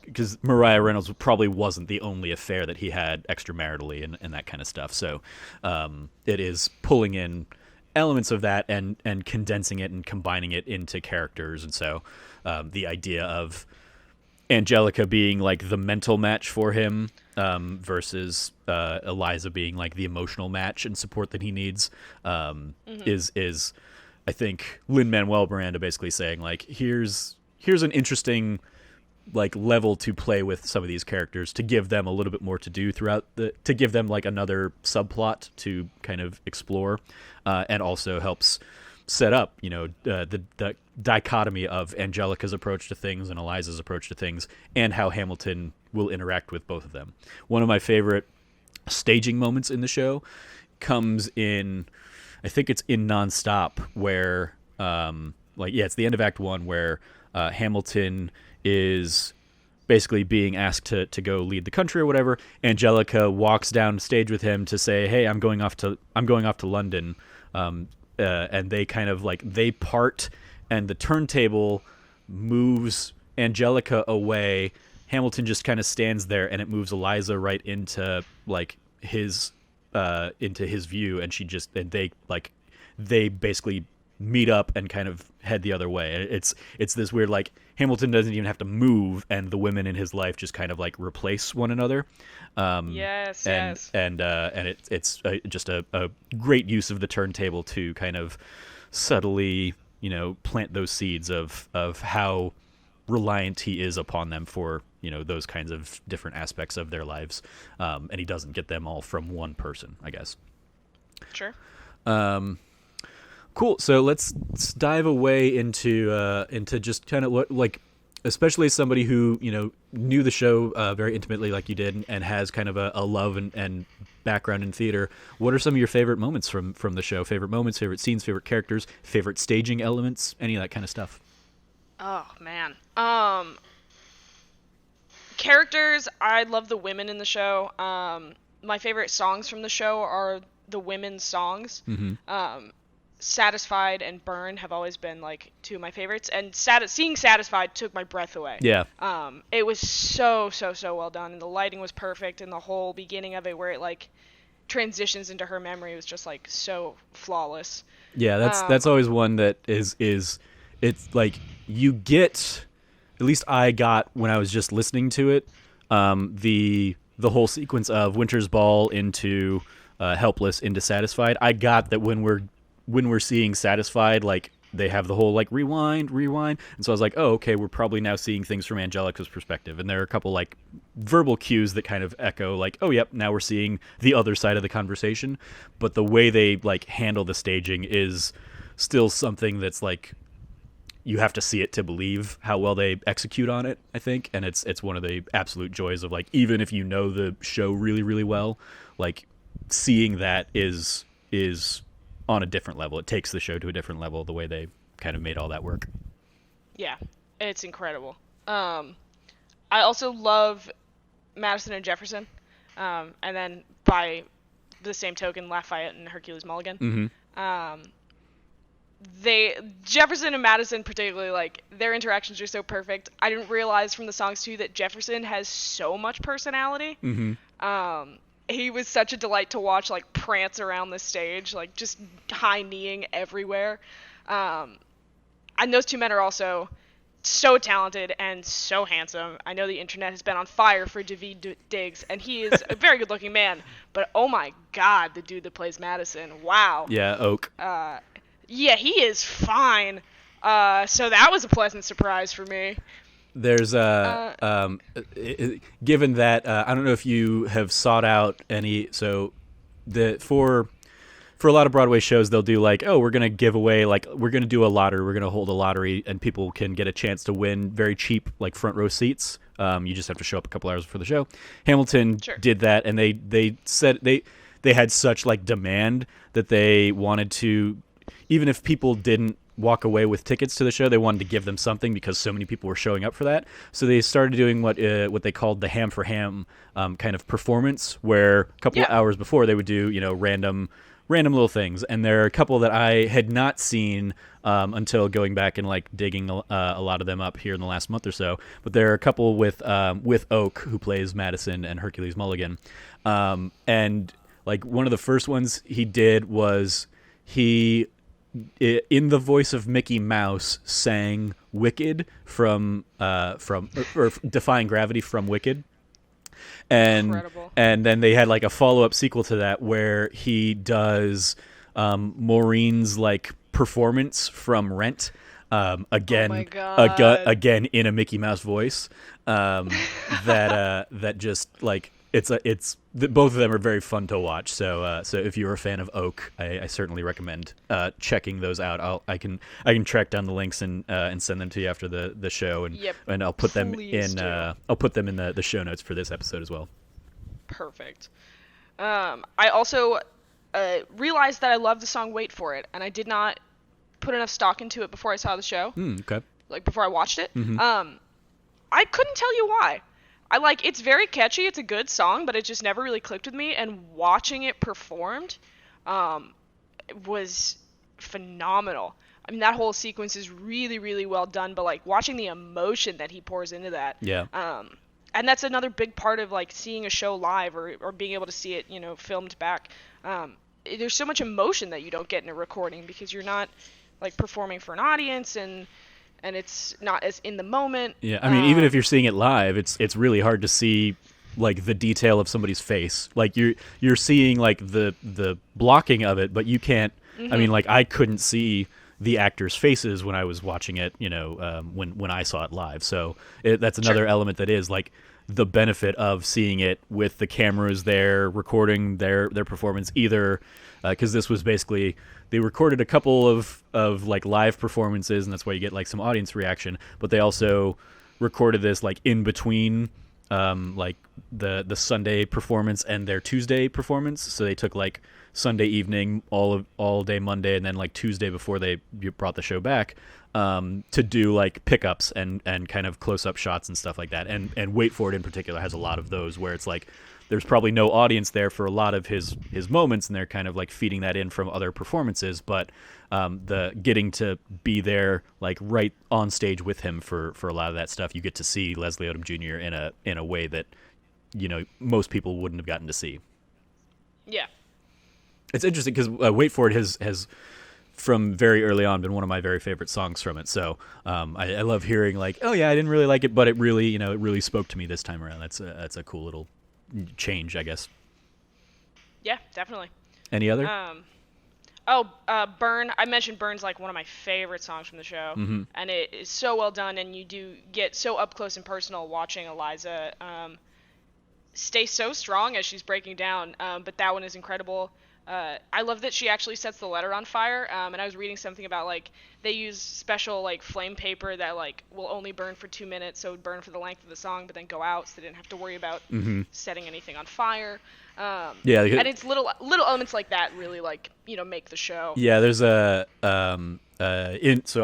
because Mariah Reynolds probably wasn't the only affair that he had extramaritally and that kind of stuff. So it is pulling in elements of that and condensing it and combining it into characters. And so the idea of Angelica being like the mental match for him versus Eliza being like the emotional match and support that he needs is I think Lin-Manuel Miranda basically saying like here's an interesting like level to play with some of these characters to give them a little bit more to do to give them like another subplot to kind of explore, and also helps set up the dichotomy of Angelica's approach to things and Eliza's approach to things and how Hamilton will interact with both of them. One of my favorite staging moments in the show comes in, I think it's in Nonstop, where it's the end of Act 1 where Hamilton is basically being asked to go lead the country or whatever. Angelica walks down stage with him to say, "Hey, I'm going off to London," and they kind of like they part, and the turntable moves Angelica away. Hamilton just kind of stands there, and it moves Eliza right into like his view, and they basically meet up and kind of head the other way. It's this weird like Hamilton doesn't even have to move, and the women in his life just kind of like replace one another. Yes. And it's just a great use of the turntable to kind of subtly plant those seeds of how reliant he is upon them for those kinds of different aspects of their lives, and he doesn't get them all from one person, I guess. Sure. Cool. So let's dive away into just kind of what, like, especially as somebody who knew the show very intimately, like you did, and has kind of a love and background in theater. What are some of your favorite moments from the show? Favorite moments, favorite scenes, favorite characters, favorite staging elements, any of that kind of stuff? Oh man. Characters. I love the women in the show. My favorite songs from the show are the women's songs. Mm-hmm. Satisfied and Burn have always been like two of my favorites, and seeing Satisfied took my breath away. Yeah. It was so well done, and the lighting was perfect, and the whole beginning of it where it like transitions into her memory was just like so flawless. Yeah, that's always one that is it's like you get, at least I got when I was just listening to it, the whole sequence of Winter's Ball into Helpless into Satisfied. I got that when we're seeing Satisfied, like they have the whole like rewind, and so I was like, oh, okay, we're probably now seeing things from Angelica's perspective, and there are a couple like verbal cues that kind of echo like, oh, yep, now we're seeing the other side of the conversation. But the way they like handle the staging is still something that's like you have to see it to believe how well they execute on it, I think, and it's one of the absolute joys of like, even if you know the show really, really well, like seeing that is on a different level. It takes the show to a different level, the way they kind of made all that work. Yeah, it's incredible. I also love Madison and Jefferson, and then by the same token, Lafayette and Hercules Mulligan. Mm-hmm. Jefferson and Madison particularly, like, their interactions are so perfect. I didn't realize from the songs, too, that Jefferson has so much personality. Mm-hmm. He was such a delight to watch, like, prance around the stage, like, just high-kneeing everywhere. And those two men are also so talented and so handsome. I know the internet has been on fire for Daveed Diggs, and he is a very good-looking man. But, oh my God, the dude that plays Madison, wow. Yeah, Oak. Yeah, he is fine. So that was a pleasant surprise for me. There's given that I don't know if you have sought out any. So for a lot of Broadway shows, they'll do like, oh, we're going to give away, like, we're going to do a lottery. We're going to hold a lottery, and people can get a chance to win very cheap, like, front row seats. You just have to show up a couple hours before the show. Hamilton did that, and they said they had such, like, demand that they wanted to, even if people didn't walk away with tickets to the show, they wanted to give them something because so many people were showing up for that. So they started doing what they called the Ham for Ham kind of performance, where a couple of hours before they would do, random little things. And there are a couple that I had not seen until going back and like digging a lot of them up here in the last month or so. But there are a couple with Oak, who plays Madison, and Hercules Mulligan. And like one of the first ones he did was he, in the voice of Mickey Mouse, sang Wicked from Defying Gravity from Wicked. Incredible. And then they had like a follow-up sequel to that where he does Maureen's like performance from Rent again, oh my God. again in a Mickey Mouse voice. That just like both of them are very fun to watch. So if you're a fan of Oak, I certainly recommend checking those out. I can track down the links and send them to you after the show, and I'll put them in the show notes for this episode as well. Perfect. I also realized that I love the song "Wait for It," and I did not put enough stock into it before I saw the show. Okay. Like before I watched it. Mm-hmm. I couldn't tell you why. It's very catchy, it's a good song, but it just never really clicked with me, and watching it performed was phenomenal. I mean, that whole sequence is really, really well done, but like watching the emotion that he pours into that. Yeah. And that's another big part of like seeing a show live or being able to see it, filmed back. There's so much emotion that you don't get in a recording because you're not like performing for an audience, and it's not as in the moment. Yeah, I mean, even if you're seeing it live, it's really hard to see like the detail of somebody's face. Like you're seeing like the blocking of it, but you can't. Mm-hmm. I mean, like I couldn't see the actors' faces when I was watching it. When I saw it live. So that's another element that is like the benefit of seeing it with the cameras there recording their performance. Either because this was basically. They recorded a couple of like live performances, and that's why you get like some audience reaction. But they also recorded this like in between, like the Sunday performance and their Tuesday performance. So they took like Sunday evening, all day Monday, and then like Tuesday before they brought the show back to do like pickups and kind of close up shots and stuff like that. And Wait For It in particular has a lot of those where it's like. There's probably no audience there for a lot of his moments, and they're kind of like feeding that in from other performances. But the getting to be there, like right on stage with him for a lot of that stuff, you get to see Leslie Odom Jr. in a way that most people wouldn't have gotten to see. Yeah, it's interesting because Wait For It has from very early on been one of my very favorite songs from it. So I love hearing like, oh yeah, I didn't really like it, but it really it really spoke to me this time around. That's a cool little change, I guess. Yeah, definitely. Any other? Burn. I mentioned Burn's like one of my favorite songs from the show, mm-hmm. and it is so well done, and you do get so up close and personal watching Eliza stay so strong as she's breaking down. But that one is incredible. I love that she actually sets the letter on fire. And I was reading something about like they use special like flame paper that like will only burn for 2 minutes, so it would burn for the length of the song, but then go out, so they didn't have to worry about mm-hmm. setting anything on fire. And it's little elements like that really like make the show. Yeah, there's so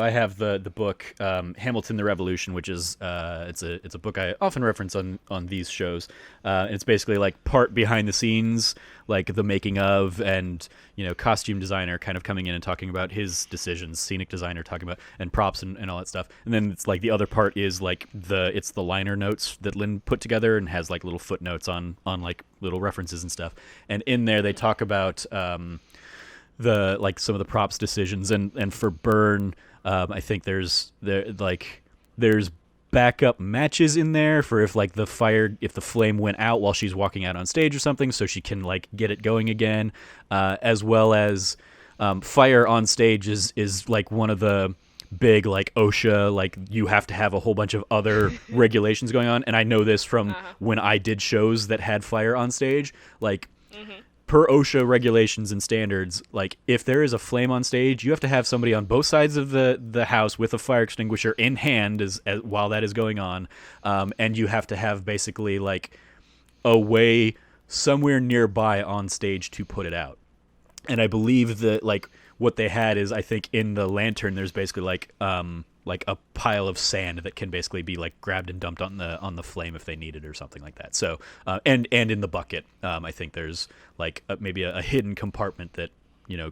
I have the book Hamilton the Revolution, which is it's a book I often reference on these shows. It's basically like part behind the scenes, like the making of, and costume designer kind of coming in and talking about his decisions, scenic designer talking about, and props and all that stuff. And then it's like the other part is like the liner notes that Lynn put together and has like little footnotes on like little references and stuff. And in there they talk about the like some of the props decisions, and for Burn, I think there's backup matches in there for if the flame went out while she's walking out on stage or something, so she can like get it going again, as well as fire on stage is like one of the big like OSHA, like you have to have a whole bunch of other regulations going on. And I know this from when I did shows that had fire on stage, like per OSHA regulations and standards, like if there is a flame on stage, you have to have somebody on both sides of the house with a fire extinguisher in hand as while that is going on. And you have to have basically like a way somewhere nearby on stage to put it out. And I believe that like what they had is, I think in the lantern there's basically like a pile of sand that can basically be like grabbed and dumped on the flame if they need it or something like that. So and in the bucket, I think there's like maybe a hidden compartment that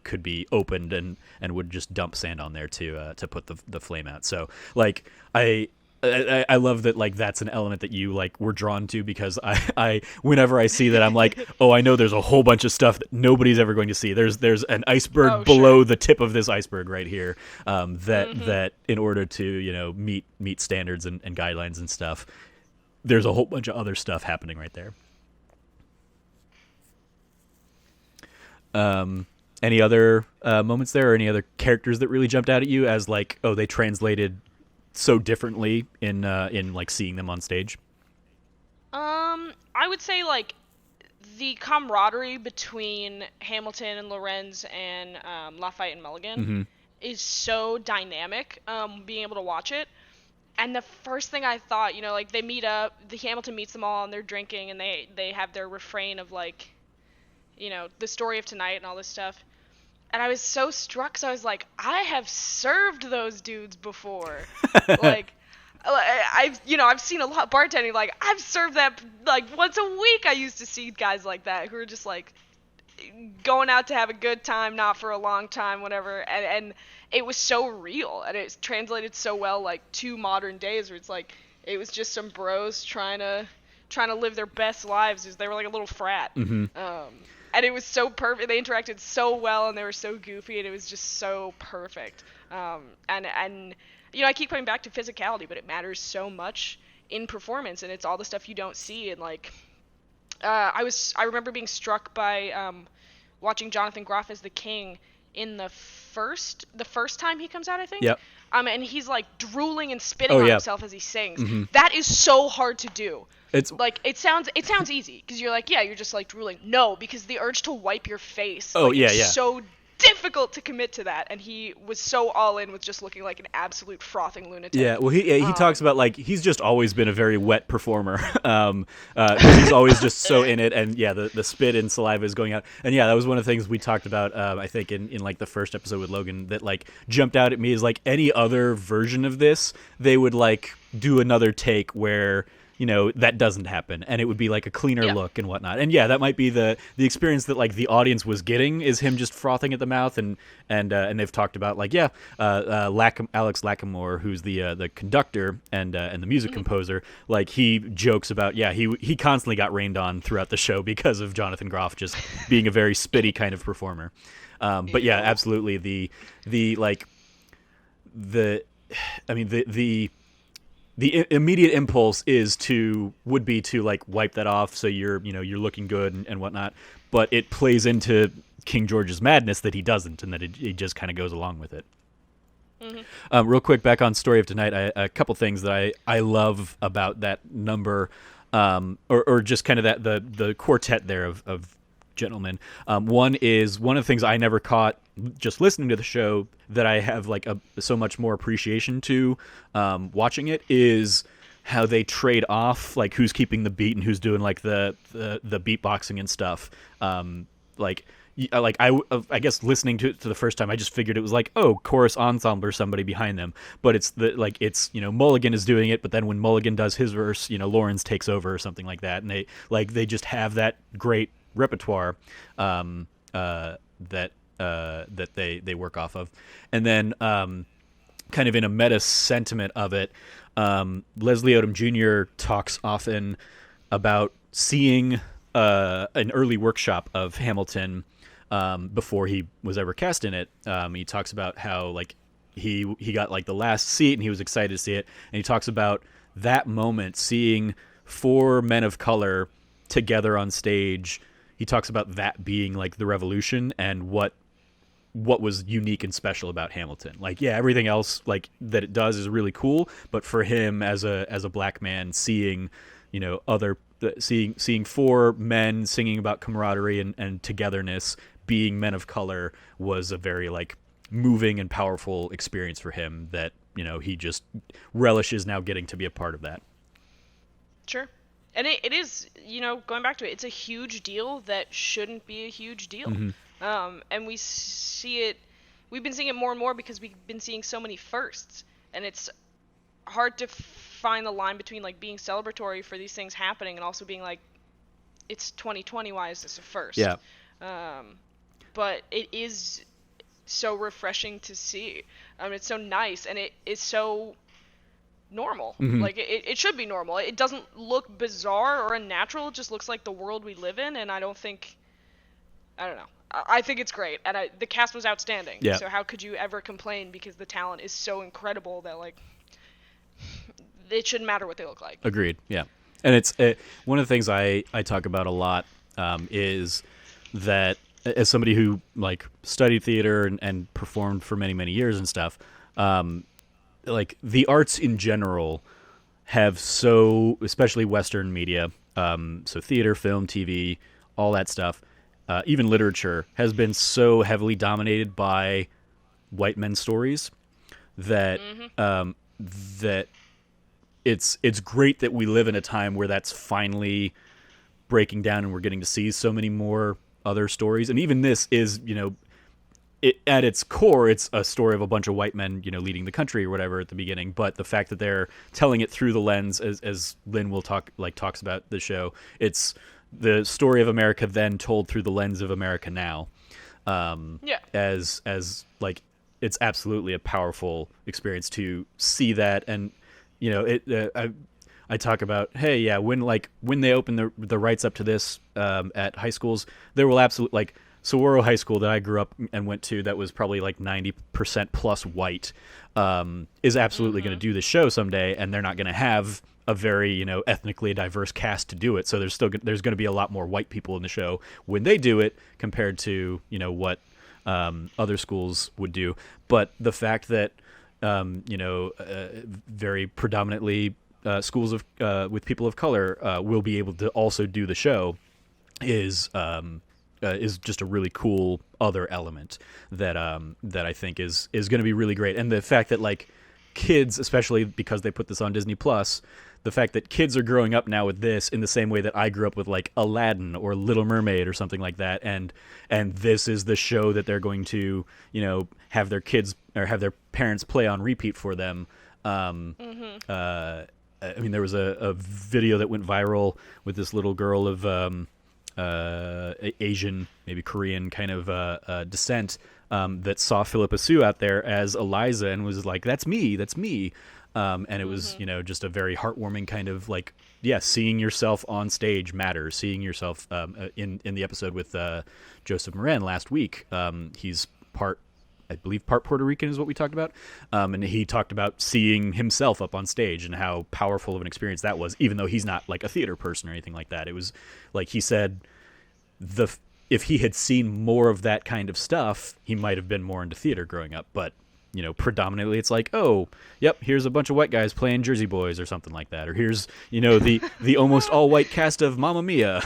could be opened and would just dump sand on there to put the flame out. So like I love that, like that's an element that you like were drawn to, because I whenever I see that, I'm like, oh, I know there's a whole bunch of stuff that nobody's ever going to see. There's an iceberg below the tip of this iceberg right here, that in order to meet standards and guidelines and stuff, there's a whole bunch of other stuff happening right there. Any other moments there, or any other characters that really jumped out at you as like, oh, they translated so differently in like seeing them on stage? I would say like the camaraderie between Hamilton and Lorenz and Lafayette and Mulligan is so dynamic. Being able to watch it, and the first thing I thought, like they meet up, the Hamilton meets them all and they're drinking and they have their refrain of like, the story of tonight and all this stuff. And I was so struck, so I was like, I have served those dudes before. Like, I've seen a lot bartending. Like, I've served that, like, once a week. I used to see guys like that who are just, like, going out to have a good time, not for a long time, whatever. And it was so real, and it translated so well, like, to modern days, where it's like, it was just some bros trying to live their best lives. They were like a little frat. And it was so perfect. They interacted so well, and they were so goofy, and it was just so perfect. And I keep coming back to physicality, but it matters so much in performance, and it's all the stuff you don't see. And like, I remember being struck by watching Jonathan Groff as the king in the first time he comes out, I think. Yep. And he's like drooling and spitting on himself as he sings. That is so hard to do. It's like it sounds easy because you're like, yeah, you're just like drooling. No, because the urge to wipe your face. Oh, like, yeah, it's so difficult to commit to that, and he was so all in with just looking like an absolute frothing lunatic. Yeah, well, he talks about like he's just always been a very wet performer. He's always just so in it, and yeah, the spit and saliva is going out, and yeah, that was one of the things we talked about. I think in like the first episode with Logan, that like jumped out at me is like any other version of this, they would like do another take where that doesn't happen, and it would be like a cleaner look and whatnot. And yeah, that might be the experience that like the audience was getting, is him just frothing at the mouth. And they've talked about like Alex Lacamoire, who's the conductor and the music composer, like he jokes about he constantly got rained on throughout the show because of Jonathan Groff just being a very spitty kind of performer. But yeah, absolutely the immediate impulse would be to like wipe that off so you're looking good and whatnot, but it plays into King George's madness that he doesn't, and that he just kind of goes along with it. Real quick, back on Story of Tonight, a couple things that I love about that number, or just kind of that the quartet there of gentlemen. One is one of the things I never caught just listening to the show that I have like so much more appreciation to watching it, is how they trade off like who's keeping the beat and who's doing like the beatboxing and stuff. I guess listening to it the first time, I just figured it was like, oh, chorus ensemble or somebody behind them, but it's Mulligan is doing it, but then when Mulligan does his verse, Lawrence takes over or something like that, and they just have that great repertoire that they work off of. And then kind of in a meta sentiment of it, Leslie Odom Jr. talks often about seeing an early workshop of Hamilton before he was ever cast in it. He talks about how like he got like the last seat and he was excited to see it, and he talks about that moment, seeing 4 men of color together on stage. He talks about that being like the revolution, and what what was unique and special about Hamilton. Like, yeah, everything else like that it does is really cool, but for him as a black man, seeing, you know, seeing four men singing about camaraderie and togetherness, being men of color, was a very like moving and powerful experience for him that, you know, he just relishes now getting to be a part of that. Sure. And it is, you know, going back to it, it's a huge deal that shouldn't be a huge deal. And we've been seeing it more and more because we've been seeing so many firsts. And it's hard to find the line between, like, being celebratory for these things happening and also being like, it's 2020, why is this a first? Yeah. But it is so refreshing to see. It's so nice, and it is so normal. Like, it should be normal. It doesn't look bizarre or unnatural. It just looks like the world we live in, and I don't know. I think it's great, and the cast was outstanding. Yeah. So how could you ever complain, because the talent is so incredible that, like, it shouldn't matter what they look like. Agreed. Yeah. And it's one of the things I talk about a lot is that as somebody who like studied theater and performed for many, many years and stuff, like the arts in general have especially Western media, so theater, film, TV, all that stuff, even literature has been so heavily dominated by white men's stories that that it's great that we live in a time where that's finally breaking down and we're getting to see so many more other stories. And even this is, you know, at its core, it's a story of a bunch of white men, you know, leading the country or whatever at the beginning. But the fact that they're telling it through the lens, as Lynn will talks about the show, it's the story of America then told through the lens of America now. As like, it's absolutely a powerful experience to see that. And, you know, I talk about, hey, yeah, when they open the rights up to this at high schools, there will absolutely, like, Saguaro High School that I grew up and went to, that was probably like 90% plus white, is absolutely going to do the show someday, and they're not going to have a very, you know, ethnically diverse cast to do it. So there's going to be a lot more white people in the show when they do it compared to, you know, what other schools would do. But the fact that you know, very predominantly schools with people of color will be able to also do the show is just a really cool other element that I think is going to be really great. And the fact that, like, kids, especially because they put this on Disney Plus, the fact that kids are growing up now with this in the same way that I grew up with, like, Aladdin or Little Mermaid or something like that, and this is the show that they're going to, you know, have their kids or have their parents play on repeat for them. I mean, there was a video that went viral with this little girl of Asian, maybe Korean kind of descent, that saw Philippa Sue out there as Eliza and was like, "That's me, that's me." And it was, you know, just a very heartwarming kind of, like, yeah, seeing yourself on stage matters. Seeing yourself in the episode with Joseph Moran last week. He's I believe part Puerto Rican is what we talked about. And he talked about seeing himself up on stage and how powerful of an experience that was, even though he's not like a theater person or anything like that. It was like he said, if he had seen more of that kind of stuff, he might have been more into theater growing up. But, you know, predominantly it's like, oh, yep, here's a bunch of white guys playing Jersey Boys or something like that. Or here's, you know, the almost all white cast of Mamma Mia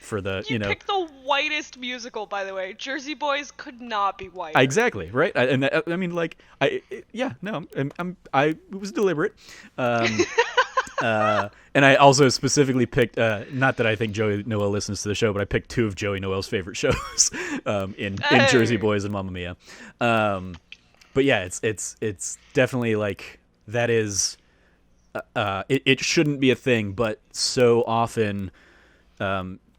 for the, you know. You picked the whitest musical, by the way. Jersey Boys could not be white. Exactly, right? I mean, like, it was deliberate. And I also specifically picked, not that I think Joey Noel listens to the show, but I picked two of Joey Noel's favorite shows in Jersey Boys and Mamma Mia. But yeah, it's definitely like, that is, it shouldn't be a thing, but so often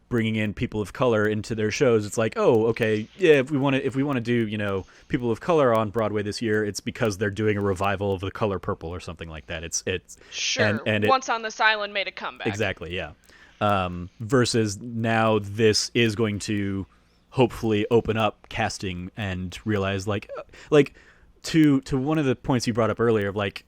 bringing in people of color into their shows, it's like, oh, okay, yeah, if we want to do, you know, people of color on Broadway this year, it's because they're doing a revival of The Color Purple or something like that. It's sure. And Once on This Island made a comeback. Exactly, yeah. Versus now this is going to hopefully open up casting and realize, like to one of the points you brought up earlier of like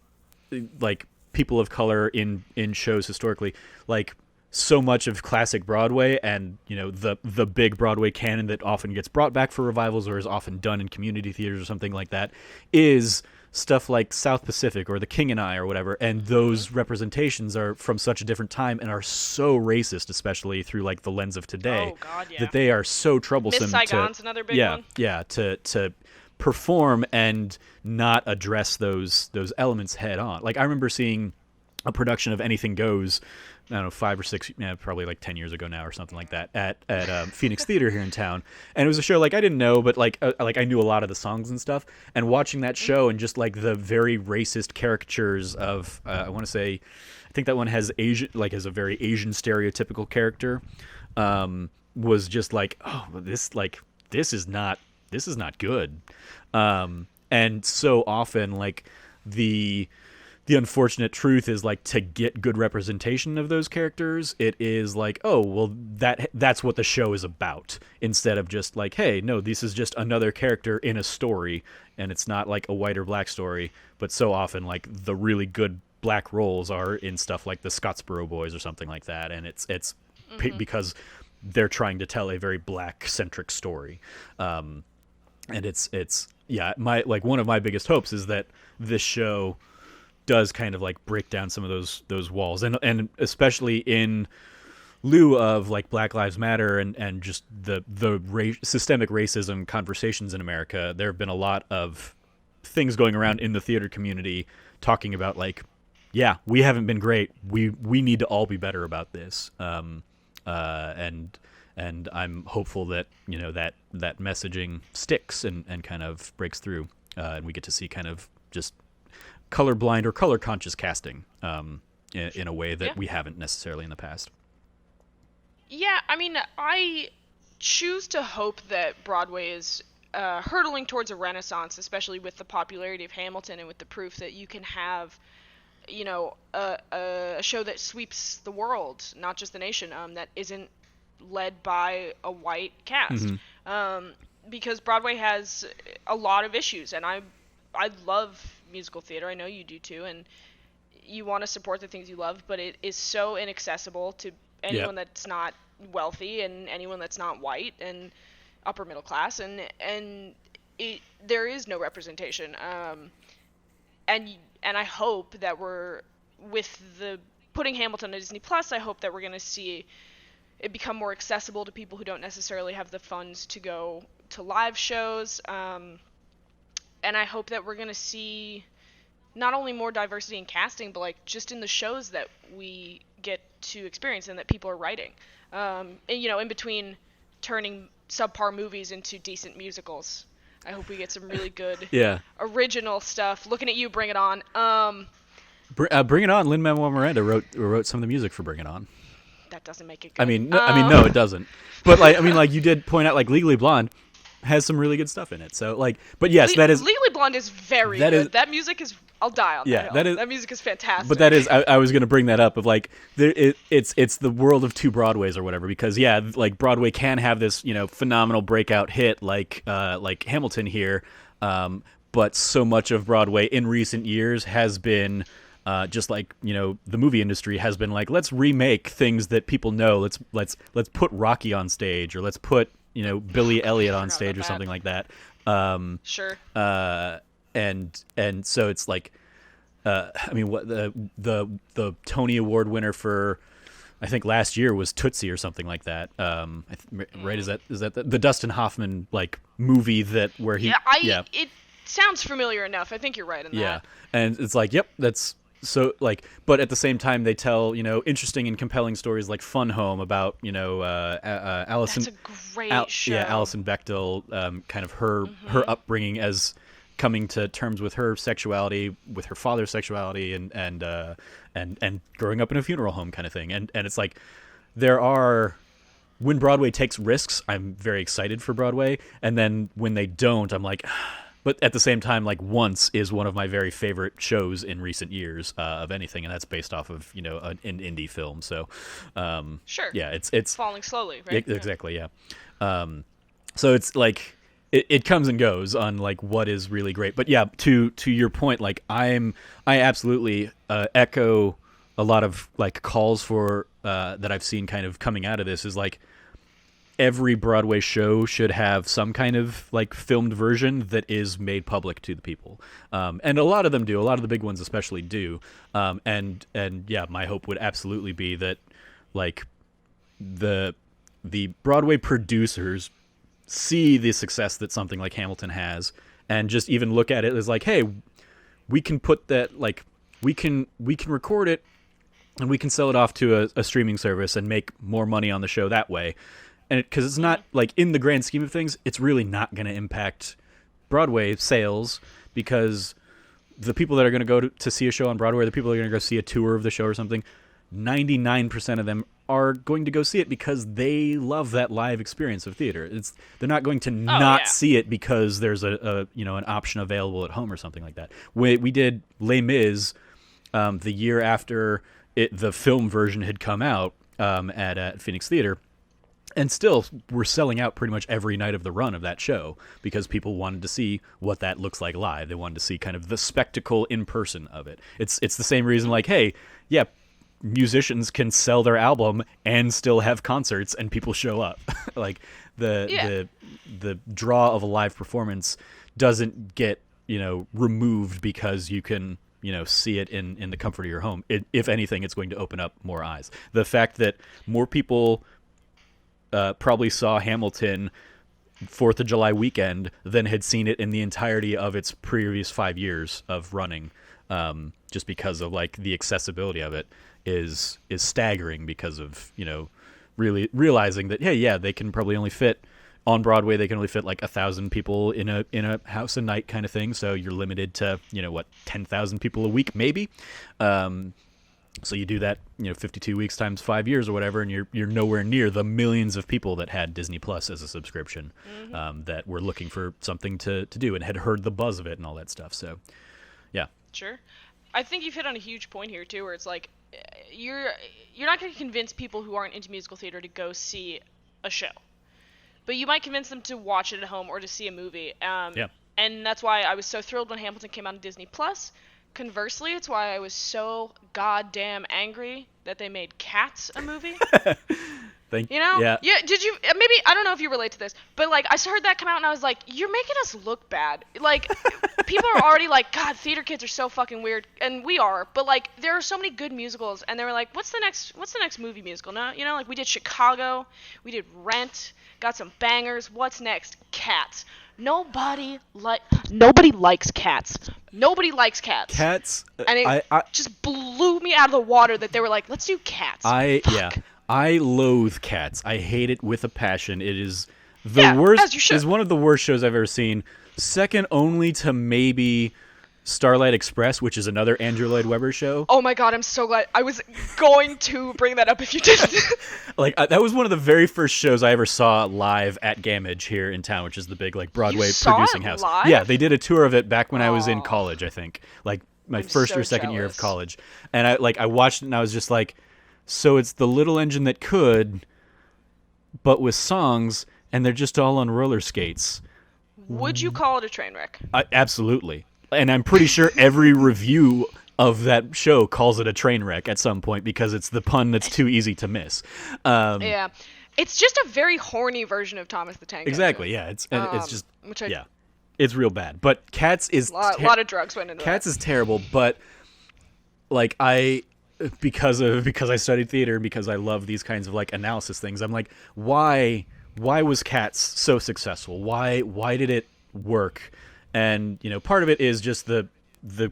people of color in shows historically, like, so much of classic Broadway and, the big Broadway canon that often gets brought back for revivals or is often done in community theaters or something like that is stuff like South Pacific or The King and I or whatever, and those representations are from such a different time and are so racist, especially through like the lens of today, Oh God, yeah. that they are so troublesome. Miss Saigon's another big one. To perform and not address those elements head on. Like I remember seeing a production of Anything Goes, I don't know, 5 or 6, probably like 10 years ago now or something like that, at Phoenix Theater here in town. And it was a show like I didn't know, but like I knew a lot of the songs and stuff. And watching that show and just like the very racist caricatures of, I want to say, I think that one has has a very Asian stereotypical character, was just like, oh, this is not good. And so often like the unfortunate truth is like to get good representation of those characters, it is like, oh, well, that's what the show is about, instead of just like, hey, no, this is just another character in a story, and it's not like a white or black story. But so often like the really good black roles are in stuff like the Scottsboro Boys or something like that, and it's because they're trying to tell a very black centric story. And it's one of my biggest hopes is that this show does kind of like break down some of those walls, and especially in lieu of like Black Lives Matter and just the systemic racism conversations in America. There have been a lot of things going around in the theater community talking about like, yeah, we haven't been great. We need to all be better about this. And I'm hopeful that that messaging sticks and kind of breaks through, and we get to see kind of just colorblind or color conscious casting in a way that we haven't necessarily in the past. Yeah, I mean, I choose to hope that Broadway is hurtling towards a renaissance, especially with the popularity of Hamilton and with the proof that you can have, a show that sweeps the world, not just the nation, that isn't led by a white cast. Because Broadway has a lot of issues, and I love musical theater. I know you do too, and you want to support the things you love, but it is so inaccessible to anyone that's not wealthy and anyone that's not white and upper middle class, and there is no representation. And I hope that we're, with the putting Hamilton on Disney Plus, I hope that we're going to see it become more accessible to people who don't necessarily have the funds to go to live shows. And I hope that we're going to see not only more diversity in casting, but like just in the shows that we get to experience and that people are writing. And, in between turning subpar movies into decent musicals. I hope we get some really good original stuff. Looking at you, Bring It On. Bring It On. Lin-Manuel Miranda wrote some of the music for Bring It On. That doesn't make it good. I mean, no, it doesn't. But like you did point out, like Legally Blonde has some really good stuff in it. So like, but yes, that is Legally Blonde is very good. That music is, I'll die on that hill. That music is fantastic. But that is, I was going to bring that up of like, it's the world of two Broadways or whatever, because like Broadway can have this phenomenal breakout hit like Hamilton here, but so much of Broadway in recent years has been just like the movie industry has been like, let's remake things that people know. Let's put Rocky on stage, or let's put Billy Elliot on stage or something like that. Sure. And so it's like, I mean, what the Tony Award winner for, I think last year was Tootsie or something like that. Right? Is that the Dustin Hoffman like movie where he? Yeah, it sounds familiar enough. I think you're right in that. Yeah, and it's like, yep, that's. So like, but at the same time, they tell interesting and compelling stories like Fun Home about Alison. That's a great show. Yeah, Alison Bechdel, kind of her upbringing as coming to terms with her sexuality, with her father's sexuality, and growing up in a funeral home kind of thing. And it's like, when Broadway takes risks, I'm very excited for Broadway, and then when they don't, I'm like. But at the same time, like Once is one of my very favorite shows in recent years of anything, and that's based off of an indie film. So, sure, yeah, it's Falling Slowly, right? Exactly, yeah. So it's like it comes and goes on like what is really great. But yeah, to your point, like I absolutely echo a lot of like calls for that I've seen kind of coming out of this is like every Broadway show should have some kind of like filmed version that is made public to the people, and a lot of them do. A lot of the big ones especially do. And yeah, my hope would absolutely be that like the Broadway producers see the success that something like Hamilton has, and just even look at it as like, hey, we can put that, like we can record it and we can sell it off to a streaming service and make more money on the show that way. And because it's not like, in the grand scheme of things, it's really not going to impact Broadway sales, because the people that are going to go to see a show on Broadway, the people that are going to go see a tour of the show or something, 99% of them are going to go see it because they love that live experience of theater. They're not going to see it because there's a an option available at home or something like that. We did Les Mis the year after the film version had come out at Phoenix Theater, and still we're selling out pretty much every night of the run of that show because people wanted to see what that looks like live. They wanted to see kind of the spectacle in person of it. It's the same reason, like, hey, yeah, musicians can sell their album and still have concerts and people show up. Like the draw of a live performance doesn't get removed because you can see it in the comfort of your home. If anything, it's going to open up more eyes. The fact that more people probably saw Hamilton 4th of July weekend than had seen it in the entirety of its previous 5 years of running, just because of like the accessibility of it is staggering, because of really realizing that, hey, yeah, they can probably only fit on Broadway, they can only fit like 1,000 people in a house a night kind of thing, so you're limited to 10,000 people a week maybe. So you do that 52 weeks times 5 years or whatever, and you're nowhere near the millions of people that had Disney Plus as a subscription, that were looking for something to do and had heard the buzz of it and all that stuff. So yeah, sure. I think you've hit on a huge point here too, where it's like you're not going to convince people who aren't into musical theater to go see a show, but you might convince them to watch it at home or to see a movie. Yeah. And that's why I was so thrilled when Hamilton came out on Disney Plus. Conversely, it's why I was so goddamn angry that they made Cats a movie. Yeah. Yeah. Did you? Maybe, I don't know if you relate to this, but like I heard that come out and I was like, you're making us look bad. Like, people are already like, God, theater kids are so fucking weird, and we are. But like, there are so many good musicals, and they were like, what's the next movie musical? No, like we did Chicago, we did Rent, got some bangers. What's next? Cats. Nobody likes Cats. Nobody likes Cats. Cats. And it just blew me out of the water that they were like, let's do Cats. I loathe Cats. I hate it with a passion. It is the worst. As you should. Is one of the worst shows I've ever seen. Second only to maybe Starlight Express, which is another Andrew Lloyd Webber show. Oh my god, I'm so glad. I was going to bring that up if you didn't. Like, that was one of the very first shows I ever saw live at Gamage here in town, which is the big like Broadway producing house. Live? Yeah, they did a tour of it back when I was in college, I think. Like my first or second year of college. And I watched it and I was just like, so it's The Little Engine That Could, but with songs, and they're just all on roller skates. Would you call it a train wreck? Absolutely. And I'm pretty sure every review of that show calls it a train wreck at some point, because it's the pun that's too easy to miss. Yeah. It's just a very horny version of Thomas the Tank Engine. Exactly, yeah. It's just, it's real bad. But Cats is... A lot of drugs went into Cats that. is terrible, but like because I studied theater, because I love these kinds of like analysis things, I'm like, why was Cats so successful? Why did it work? And part of it is just the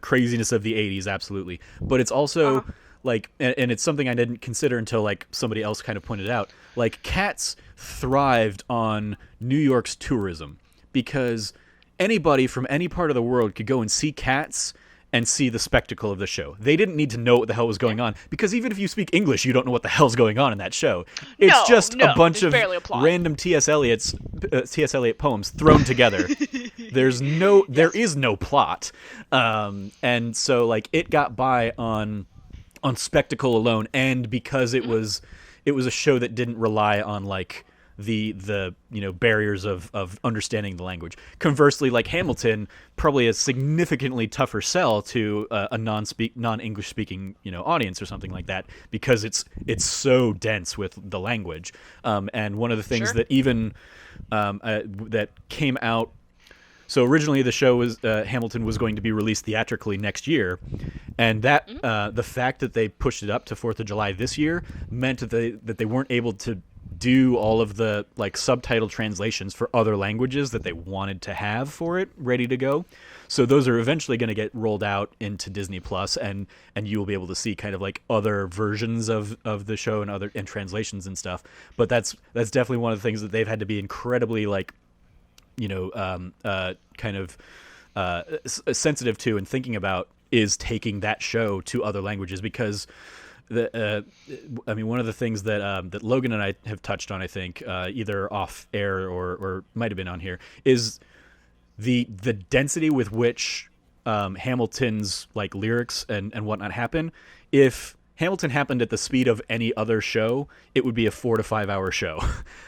craziness of the 80s, absolutely, but it's also like, and it's something I didn't consider until like somebody else kind of pointed out, like Cats thrived on New York's tourism, because anybody from any part of the world could go and see Cats and see the spectacle of the show. They didn't need to know what the hell was going on, because even if you speak English, you don't know what the hell's going on in that show. It's just a bunch of random T.S. Eliot poems thrown together. There is no plot. And so like it got by on spectacle alone, and because it was a show that didn't rely on like the barriers of understanding the language. Conversely, like Hamilton, probably a significantly tougher sell to a non-English speaking audience or something like that, because it's so dense with the language. And one of the things Sure. that even that came out. So originally the show was Hamilton was going to be released theatrically next year, and that the fact that they pushed it up to 4th of July this year meant that they weren't able to do all of the like subtitle translations for other languages that they wanted to have for it ready to go. So those are eventually going to get rolled out into Disney Plus, and you will be able to see kind of like other versions of the show and translations and stuff. But that's definitely one of the things that they've had to be incredibly like kind of sensitive to and thinking about, is taking that show to other languages, because one of the things that Logan and I have touched on, I think, either off air or might have been on here, is the density with which Hamilton's like lyrics and whatnot happen. If Hamilton happened at the speed of any other show, it would be a 4 to 5 hour show.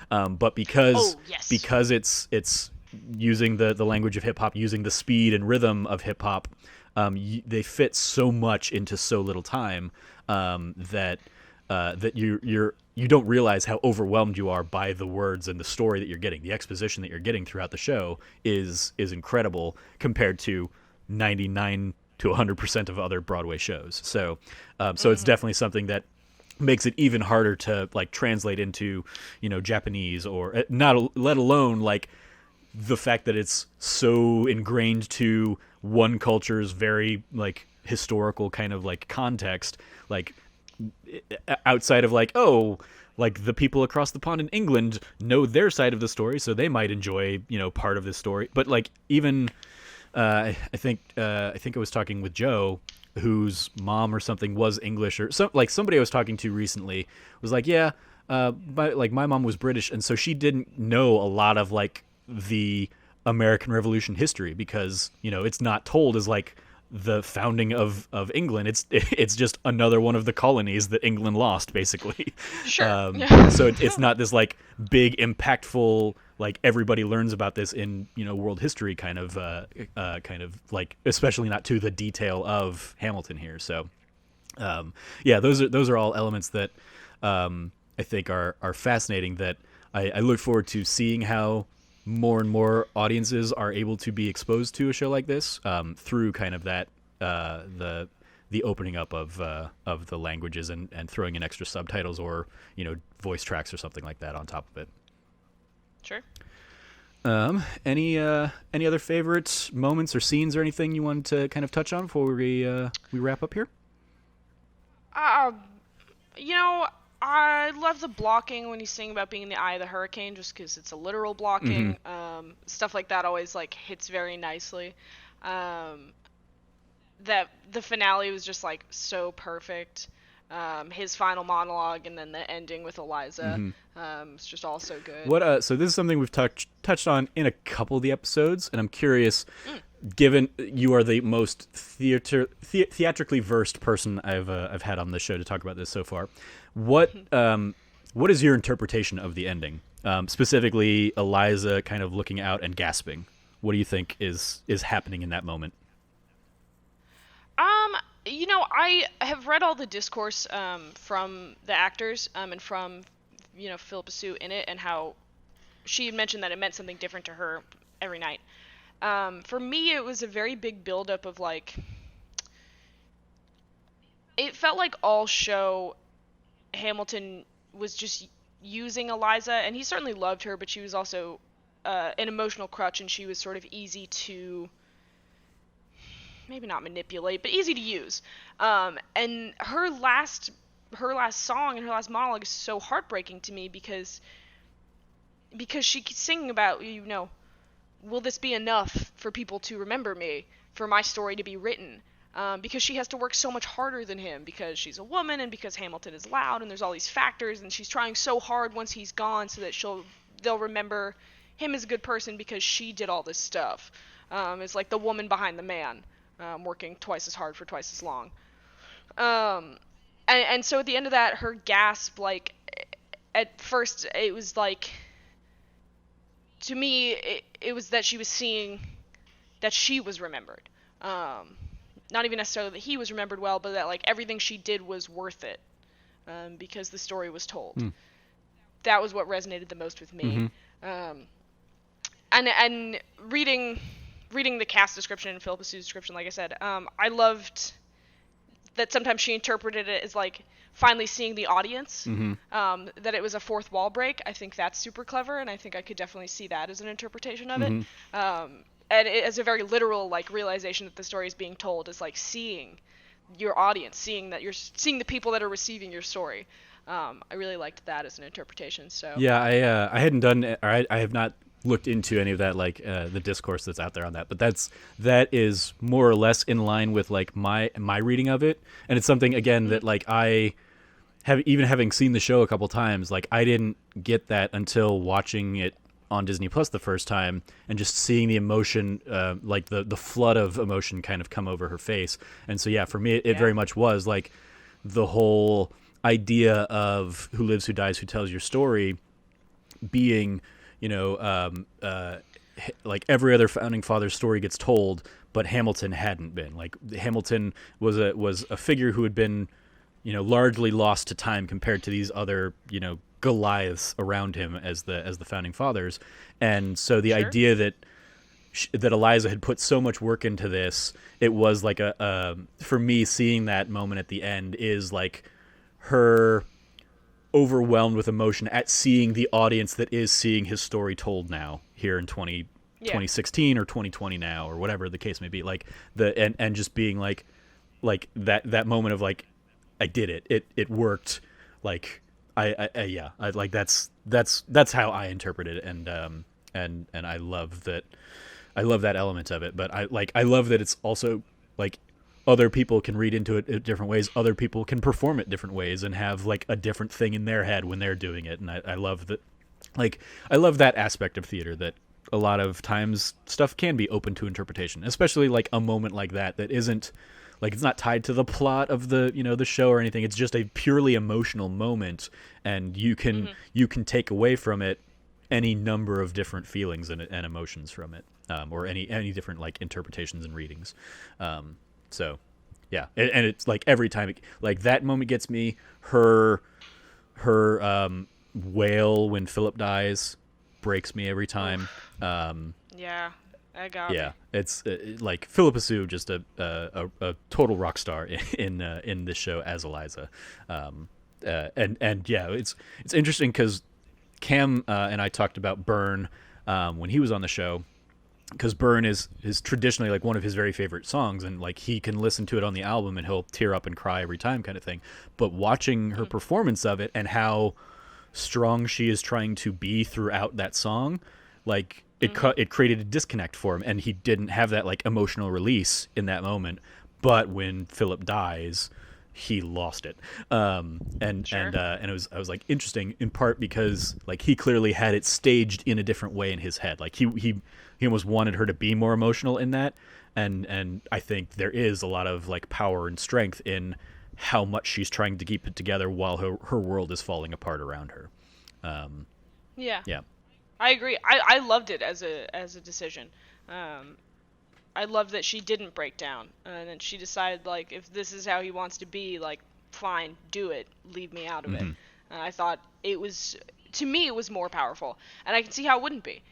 But because it's using the language of hip hop, using the speed and rhythm of hip hop, they fit so much into so little time that you don't realize how overwhelmed you are by the words and the story that you're getting. The exposition that you're getting throughout the show is incredible compared to 99 to 100% of other Broadway shows. So it's definitely something that makes it even harder to like translate into Japanese, or not, let alone like the fact that it's so ingrained to one culture's very like historical kind of like context, like outside of like, oh, like the people across the pond in England know their side of the story, so they might enjoy part of this story. But like even I think I was talking with Joe, whose mom or something was English, or somebody I was talking to recently was like, yeah, my mom was British, and so she didn't know a lot of like the American Revolution history, because it's not told as like the founding of England. It's just another one of the colonies that England lost, basically. Sure. So it's not this like big impactful like everybody learns about this in world history kind of like, especially not to the detail of Hamilton here. So those are all elements that I think are fascinating, that I look forward to seeing how more and more audiences are able to be exposed to a show like this through kind of that the opening up of the languages and throwing in extra subtitles or voice tracks or something like that on top of it. Sure. Any other favorite moments or scenes or anything you wanted to kind of touch on before we wrap up here? I love the blocking when he's singing about being in the eye of the hurricane, just because it's a literal blocking. Mm-hmm. Stuff like that always like hits very nicely. That the finale was just like so perfect. His final monologue and then the ending with Eliza. Mm-hmm. It's just all so good. So this is something we've touched on in a couple of the episodes, and I'm curious, given you are the most theatrically versed person I've had on this show to talk about this so far, what is your interpretation of the ending? Specifically, Eliza kind of looking out and gasping. What do you think is happening in that moment? I have read all the discourse from the actors and from Philippa Sue in it, and how she had mentioned that it meant something different to her every night. For me, it was a very big buildup of like, it felt like all show Hamilton was just using Eliza, and he certainly loved her, but she was also an emotional crutch, and she was sort of easy to, maybe not manipulate, but easy to use. And her last song and her last monologue is so heartbreaking to me, because she's singing about, will this be enough for people to remember me, for my story to be written? Because she has to work so much harder than him, because she's a woman and because Hamilton is loud, and there's all these factors, and she's trying so hard once he's gone so that they'll remember him as a good person because she did all this stuff. It's like the woman behind the man, working twice as hard for twice as long. And so at the end of that, her gasp, like, at first it was like to me, it was that she was seeing that she was remembered. Not even necessarily that he was remembered well, but that like everything she did was worth it, because the story was told. That was what resonated the most with me. And reading the cast description and Philippa Sue's description, like I said, I loved that sometimes she interpreted it as like finally seeing the audience, that it was a fourth wall break. I think that's super clever, and I think I could definitely see that as an interpretation of it. And it as a very literal like realization that the story is being told is like seeing your audience, seeing that you're seeing the people that are receiving your story. I really liked that as an interpretation. So yeah, I hadn't done, or I have not looked into any of that, like the discourse that's out there on that, but that is more or less in line with like my reading of it, and it's something again that like I have, even having seen the show a couple times, like I didn't get that until watching it on Disney Plus the first time and just seeing the emotion, like the flood of emotion kind of come over her face. And so yeah, for me it very much was like the whole idea of who lives, who dies, who tells your story being, like every other founding father's story gets told, but Hamilton hadn't been. Like Hamilton was a figure who had been, largely lost to time compared to these other, Goliaths around him as the founding fathers. And so the idea that Eliza had put so much work into this, it was like for me, seeing that moment at the end is like her overwhelmed with emotion at seeing the audience that is seeing his story told now here in 2016 or 2020 now, or whatever the case may be, like and just being like that moment of like, I did it. It worked. Like I like that's how I interpret it. And I love that. I love that element of it, but I love that it's also like other people can read into it in different ways. Other people can perform it different ways and have like a different thing in their head when they're doing it. And I love that. Like, I love that aspect of theater, that a lot of times stuff can be open to interpretation, especially like a moment like that isn't like, it's not tied to the plot of the, the show or anything. It's just a purely emotional moment, and you can take away from it any number of different feelings and emotions from it, or any different like interpretations and readings. So yeah, and it's like every time like that moment gets me. Her wail when Philip dies breaks me every time. Yeah, I got it. Yeah, it's like Philippa Sue, just a total rock star in this show as Eliza. And yeah, it's interesting because Cam and I talked about Burn when he was on the show, because Burn is traditionally like one of his very favorite songs, and like he can listen to it on the album and he'll tear up and cry every time, kind of thing. But watching her performance of it and how strong she is trying to be throughout that song, like it created a disconnect for him, and he didn't have that like emotional release in that moment. But when Philip dies, he lost it. And it was, I was like, interesting, in part because like he clearly had it staged in a different way in his head. Like he almost wanted her to be more emotional in that. And I think there is a lot of like power and strength in how much she's trying to keep it together while her world is falling apart around her. Yeah. I agree. I loved it as a decision. I love that she didn't break down, and then she decided, like, if this is how he wants to be, like, fine, do it, leave me out of it. I thought it was, to me, it was more powerful, and I can see how it wouldn't be,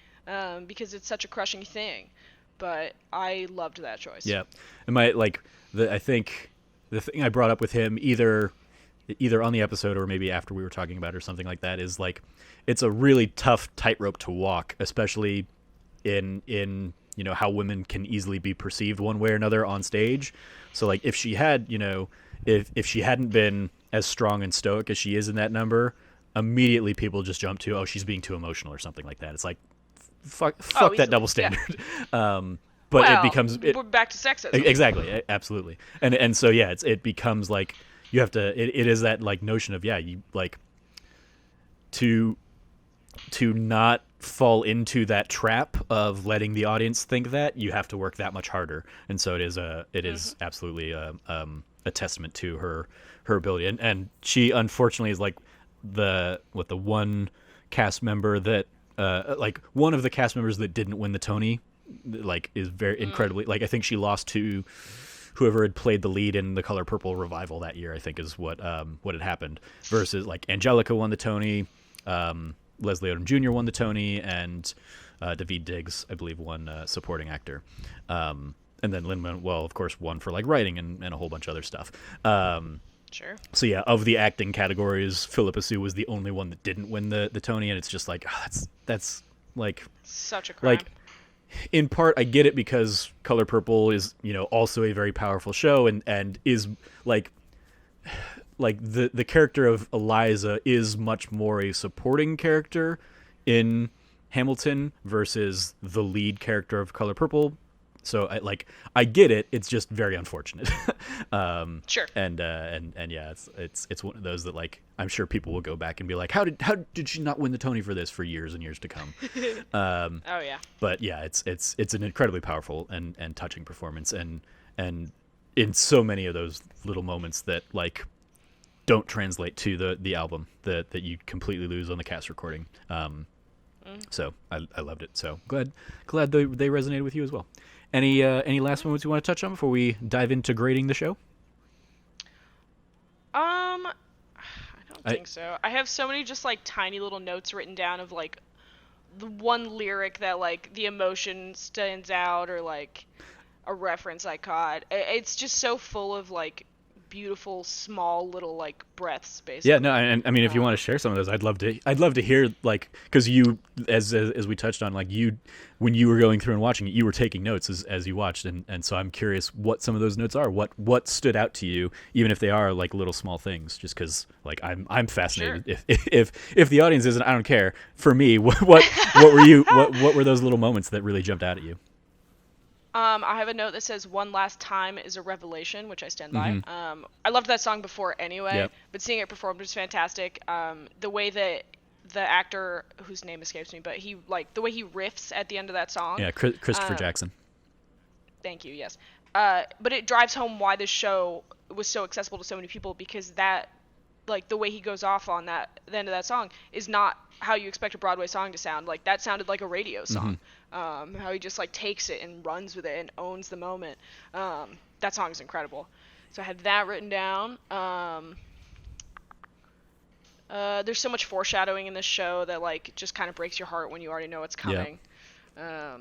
because it's such a crushing thing, but I loved that choice. Yeah, and I think the thing I brought up with him, either on the episode or maybe after we were talking about it or something like that, is like, it's a really tough tightrope to walk, especially in how women can easily be perceived one way or another on stage. So like if she had, if she hadn't been as strong and stoic as she is in that number, immediately people just jump to, oh, she's being too emotional or something like that. It's like, fuck that double standard. Yeah. But it becomes, we're back to sexism. Exactly. Absolutely. And so, yeah, it becomes like, you have to, it is that like notion of, you like to not fall into that trap of letting the audience think that, you have to work that much harder. And so it is absolutely a testament to her ability. And she unfortunately is like the one cast member that like one of the cast members that didn't win the Tony, like is very incredibly like I think she lost to whoever had played the lead in the Color Purple revival that year. I think is what had happened. Versus like Angelica won the Tony, Leslie Odom Jr. won the Tony, and Daveed Diggs I believe won supporting actor. And then Lin-Manuel, of course, won for like writing and a whole bunch of other stuff. Sure. So yeah, of the acting categories, Philippa Soo was the only one that didn't win the Tony, and it's just like that's like such a crime. Like, in part, I get it because Color Purple is also a very powerful show, and is like the character of Eliza is much more a supporting character in Hamilton versus the lead character of Color Purple. So I get it. It's just very unfortunate. Sure. And yeah, it's one of those that like I'm sure people will go back and be like, how did she not win the Tony for this for years and years to come? Oh yeah. But yeah, it's an incredibly powerful and touching performance, and in so many of those little moments that like don't translate to the album that you completely lose on the cast recording. So I loved it. So glad they resonated with you as well. Any last moments you want to touch on before we dive into grading the show? I don't think so. I have so many just like tiny little notes written down of like the one lyric that like the emotion stands out, or like a reference I caught. It's just so full of like beautiful small little like breaths basically. Yeah, no, and I mean if you want to share some of those, I'd love to hear, like, because you as we touched on, like you when you were going through and watching it, you were taking notes as you watched, and so I'm curious what some of those notes are, what stood out to you, even if they are like little small things, just because like I'm fascinated. Sure. If the audience isn't, I don't care. For me, what were you what were those little moments that really jumped out at you? I have a note that says "One Last Time" is a revelation, which I stand by. I loved that song before anyway, but seeing it performed was fantastic. The way that the actor, whose name escapes me, but he like the way he riffs at the end of that song. Yeah, Christopher Jackson. Thank you. Yes, but it drives home why this show was so accessible to so many people, because that, like the way he goes off on the end of that song is not how you expect a Broadway song to sound. Like that sounded like a radio song. How he just like takes it and runs with it and owns the moment. That song is incredible. So I had that written down. There's so much foreshadowing in this show that like just kind of breaks your heart when you already know what's coming. I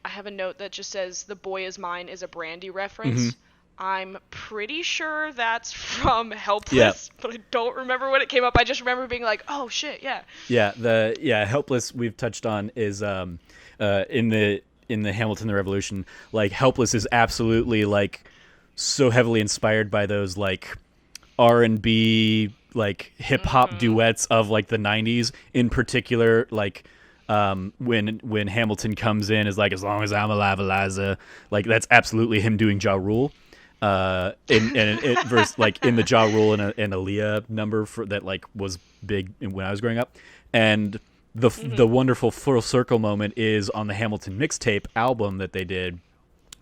have a note that just says "The Boy Is Mine" is a Brandy reference. I'm pretty sure that's from Helpless, but I don't remember when it came up. I just remember being like, oh shit, yeah. Yeah, Helpless we've touched on is in the Hamilton the Revolution. Like Helpless is absolutely like so heavily inspired by those like R&B like hip hop duets of like the 90s, in particular like when Hamilton comes in is like, as long as I'm alive, Eliza, like that's absolutely him doing Ja Rule. Verse like in the Ja Rule and Aaliyah number that like was big when I was growing up, and the wonderful full circle moment is on the Hamilton mixtape album that they did.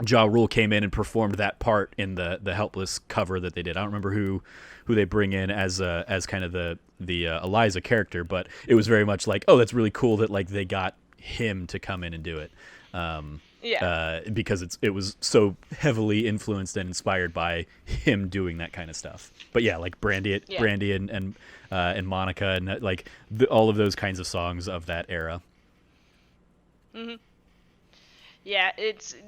Ja Rule came in and performed that part in the Helpless cover that they did. I don't remember who they bring in as kind of the Eliza character, but it was very much like, oh, that's really cool that like they got him to come in and do it. Because it was so heavily influenced and inspired by him doing that kind of stuff. But yeah, like Brandy and Monica and like all of those kinds of songs of that era. Yeah,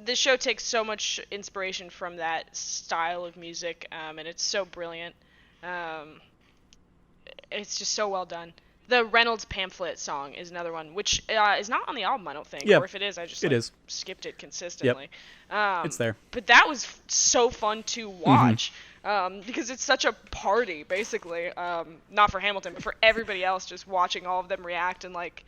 the show takes so much inspiration from that style of music, and it's so brilliant. It's just so well done. The Reynolds Pamphlet song is another one, which is not on the album, I don't think. Yeah, or if it is, I just skipped it consistently. It's there. But that was so fun to watch, because it's such a party, basically. Not for Hamilton, but for everybody else, just watching all of them react. And like,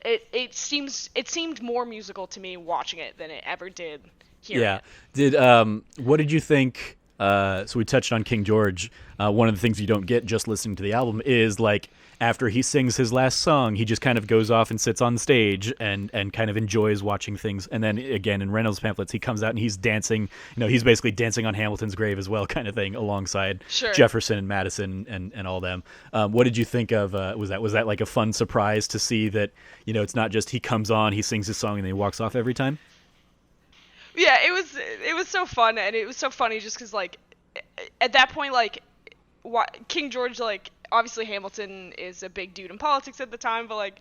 it seemed more musical to me watching it than it ever did hearing it. What did you think So we touched on King George. One of the things you don't get just listening to the album is like after he sings his last song, he just kind of goes off and sits on stage and kind of enjoys watching things. And then again in Reynolds' pamphlets, he comes out and he's dancing. He's basically dancing on Hamilton's grave as well, kind of thing, alongside Jefferson and Madison and all them. What did you think of? Was that like a fun surprise to see that it's not just he comes on, he sings his song, and then he walks off every time? Yeah, it was so fun, and it was so funny just because like at that point like King George, like obviously Hamilton is a big dude in politics at the time, but like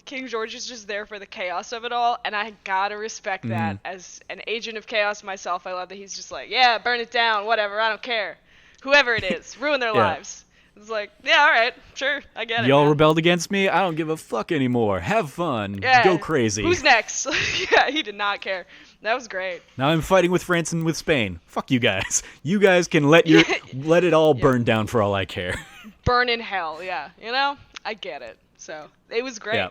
King George is just there for the chaos of it all, and I gotta respect that as an agent of chaos myself. I love that he's just like, yeah, burn it down, whatever, I don't care, whoever it is, ruin their lives. It's like, yeah, all right, sure, I get it. Y'all rebelled against me. I don't give a fuck anymore. Have fun. Yeah. Go crazy. Who's next? Yeah, he did not care. That was great. Now I'm fighting with France and with Spain. Fuck you guys. You guys can let it all burn down for all I care. Burn in hell, yeah. I get it. So it was great. Yeah.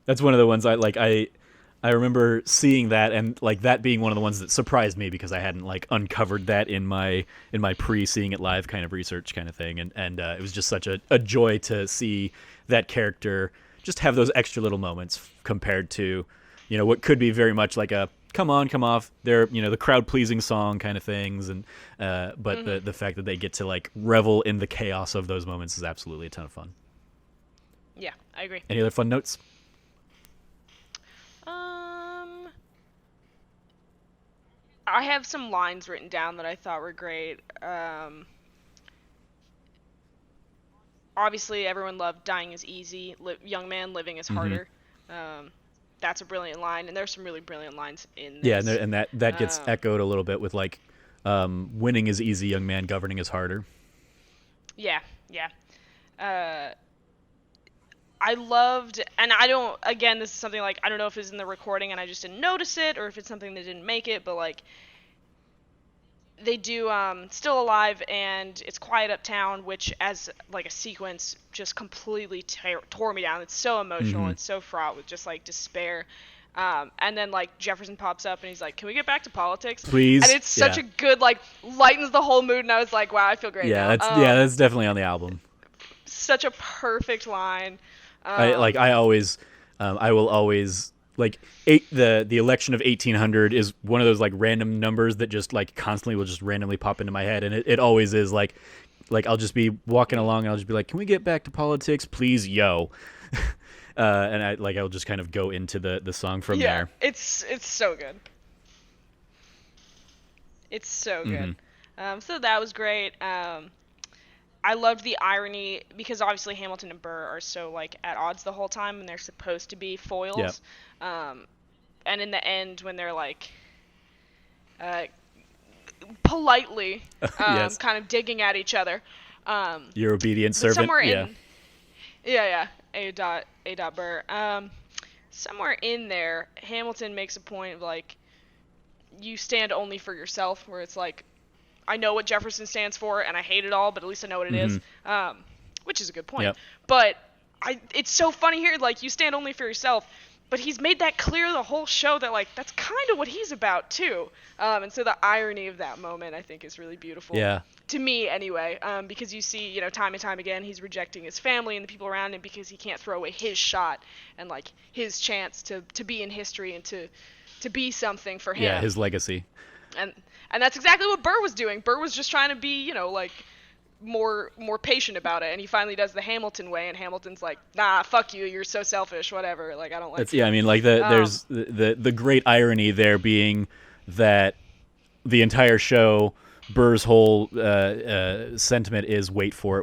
That's one of the ones I remember seeing that, and like that being one of the ones that surprised me because I hadn't like uncovered that in my pre-seeing it live kind of research kind of thing, and it was just such a joy to see that character just have those extra little moments compared to what could be very much like a come on, come off, they're the crowd pleasing song kind of things, and but the fact that they get to like revel in the chaos of those moments is absolutely a ton of fun. Yeah, I agree. Any other fun notes? I have some lines written down that I thought were great. Obviously, everyone loved "Dying is easy, young man, living is harder." That's a brilliant line, and there's some really brilliant lines in this. Yeah, and that gets echoed a little bit with like, "Winning is easy, young man, governing is harder." Yeah. I loved, and again, this is something like, I don't know if it's in the recording and I just didn't notice it, or if it's something that didn't make it, but like, they do Still Alive and It's Quiet Uptown, which as like a sequence just completely tore me down. It's so emotional, it's so fraught with just like despair. And then like Jefferson pops up and he's like, "Can we get back to politics, please?" And it's such a good, like, lightens the whole mood, and I was like, wow, I feel great now. That's definitely on the album. Such a perfect line. I will always like the election of 1800 is one of those like random numbers that just like constantly will just randomly pop into my head, and it always is like I'll just be walking along and I'll just be like, "Can we get back to politics, please, yo?" And I'll just kind of go into the song from there. It's so good. It's so good. So that was great. I loved the irony, because obviously Hamilton and Burr are so like at odds the whole time, and they're supposed to be foils. And in the end, when they're like politely kind of digging at each other, your obedient servant. Somewhere in A. Burr. Somewhere in there, Hamilton makes a point of like, you stand only for yourself, where it's like, I know what Jefferson stands for, and I hate it all, but at least I know what it is, which is a good point. But it's so funny here, like, you stand only for yourself, but he's made that clear the whole show that, like, that's kind of what he's about, too. And so the irony of that moment, I think, is really beautiful. To me, anyway, because you see, time and time again, he's rejecting his family and the people around him because he can't throw away his shot and, like, his chance to be in history and to be something for him. Yeah, his legacy. And that's exactly what Burr was doing. Burr was just trying to be, like, more patient about it, and he finally does the Hamilton way, and Hamilton's like, "Nah, fuck you, you're so selfish, whatever. Like, I don't like." I mean, like there's the great irony there being that the entire show, Burr's whole sentiment is wait for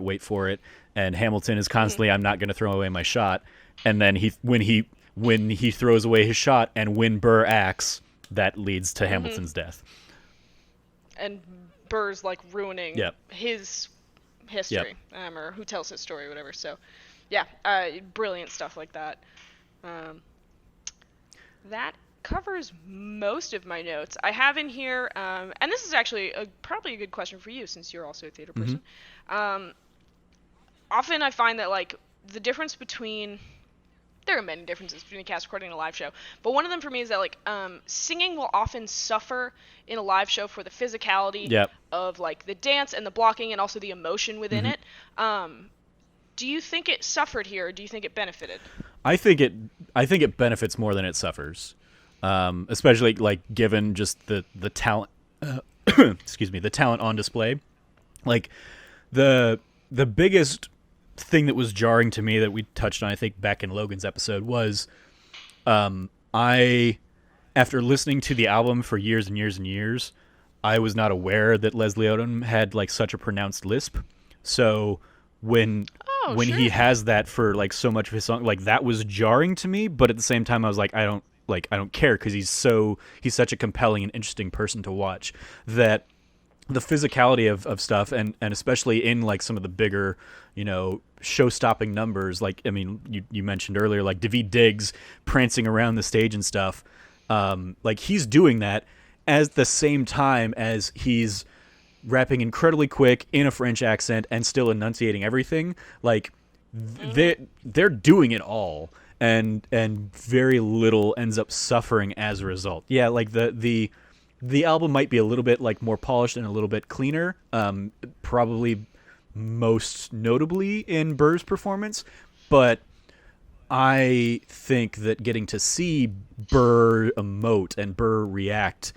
it, and Hamilton is constantly, "I'm not going to throw away my shot," and then when he throws away his shot, and when Burr acts, that leads to Hamilton's death. And Burr's like ruining his history, or who tells his story, whatever. So, yeah, brilliant stuff like that. That covers most of my notes. I have in here, and this is actually probably a good question for you, since you're also a theater person. Often I find that, like, the difference between... there are many differences between a cast recording and a live show, but one of them for me is that like singing will often suffer in a live show for the physicality of like the dance and the blocking and also the emotion within it. Do you think it suffered here, or do you think it benefited? I think it benefits more than it suffers, especially like given just the talent. Excuse me, the talent on display. Like the biggest thing that was jarring to me that we touched on, I think, back in Logan's episode was, I, after listening to the album for years and years and years, I was not aware that Leslie Odom had like such a pronounced lisp. So when he has that for like so much of his song, like that was jarring to me. But at the same time, I was like, I don't care, because he's such a compelling and interesting person to watch, that the physicality of stuff, and especially in like some of the bigger, show-stopping numbers, like, I mean, you mentioned earlier, like Daveed Diggs prancing around the stage and stuff, like he's doing that at the same time as he's rapping incredibly quick in a French accent and still enunciating everything. Like they're doing it all, and very little ends up suffering as a result. Yeah, like the album might be a little bit like more polished and a little bit cleaner, probably most notably in Burr's performance, but I think that getting to see Burr emote and Burr react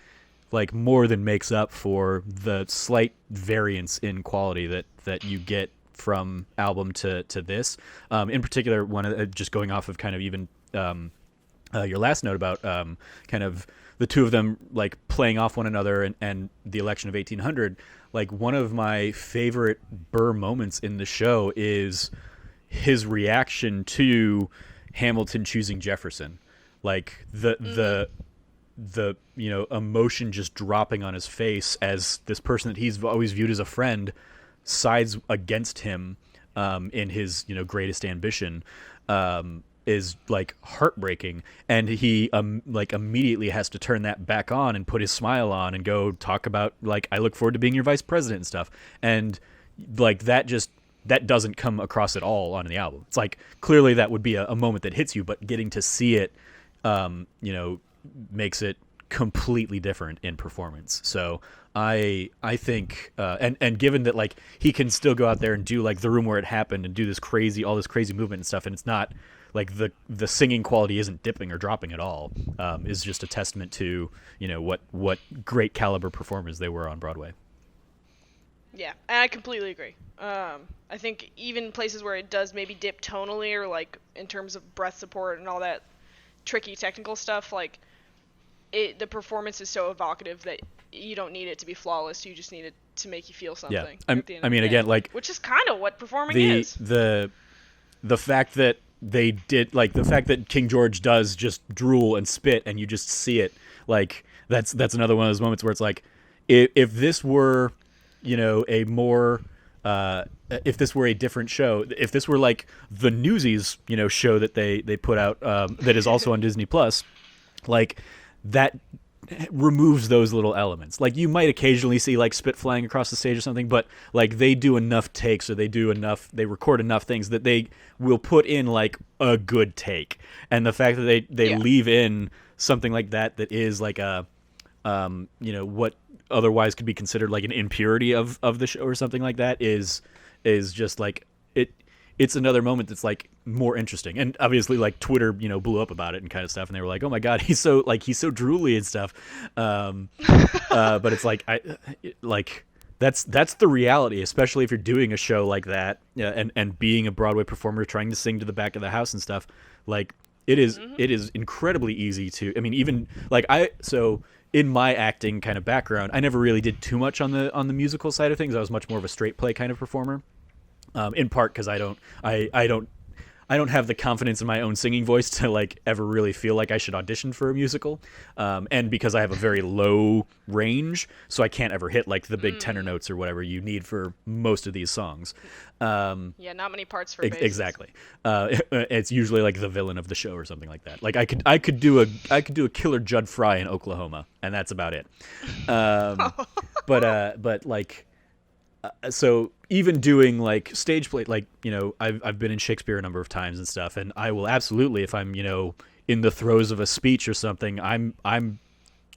like more than makes up for the slight variance in quality that you get from album to this. In particular, just going off of kind of even your last note about kind of the two of them like playing off one another and the election of 1800, like one of my favorite Burr moments in the show is his reaction to Hamilton choosing Jefferson. Like the emotion just dropping on his face as this person that he's always viewed as a friend sides against him in his greatest ambition, is like heartbreaking, and he like immediately has to turn that back on and put his smile on and go talk about like, I look forward to being your vice president and stuff, and like that doesn't come across at all on the album. It's like clearly that would be a moment that hits you, but getting to see it makes it completely different in performance. So I think and given that like he can still go out there and do like The Room Where It Happened and do all this crazy movement and stuff, and it's not like the singing quality isn't dipping or dropping at all, is just a testament to what great caliber performers they were on Broadway. Yeah, and I completely agree. I think even places where it does maybe dip tonally or like in terms of breath support and all that tricky technical stuff, like the performance is so evocative that you don't need it to be flawless. You just need it to make you feel something. Yeah, I mean, again, like, which is kind of what performing is. The fact that they did, like, the fact that King George does just drool and spit and you just see it, like, that's another one of those moments where it's like, if this were, a more if this were a different show, if this were like the Newsies, show that they put out that is also on Disney Plus, like that removes those little elements. Like you might occasionally see like spit flying across the stage or something, but like they do enough takes or they record enough things that they will put in like a good take. And the fact that they leave in something like that is like a what otherwise could be considered like an impurity of the show or something like that is just like it's another moment that's like more interesting. And obviously like Twitter blew up about it and kind of stuff, and they were like, oh my god, he's so drooly and stuff, but it's like that's the reality, especially if you're doing a show like that, and being a Broadway performer trying to sing to the back of the house and stuff. Like it is incredibly easy to, I mean, even like in my acting kind of background, I never really did too much on the musical side of things. I was much more of a straight play kind of performer, in part because I don't have the confidence in my own singing voice to like ever really feel like I should audition for a musical, and because I have a very low range, so I can't ever hit like the big tenor notes or whatever you need for most of these songs. Not many parts for basses. Exactly. It's usually like the villain of the show or something like that. Like I could do a killer Judd Fry in Oklahoma, and that's about it. But like so even doing like stage play, like, you know, I've been in Shakespeare a number of times and stuff, and I will absolutely, if I'm, you know, in the throes of a speech or something, I'm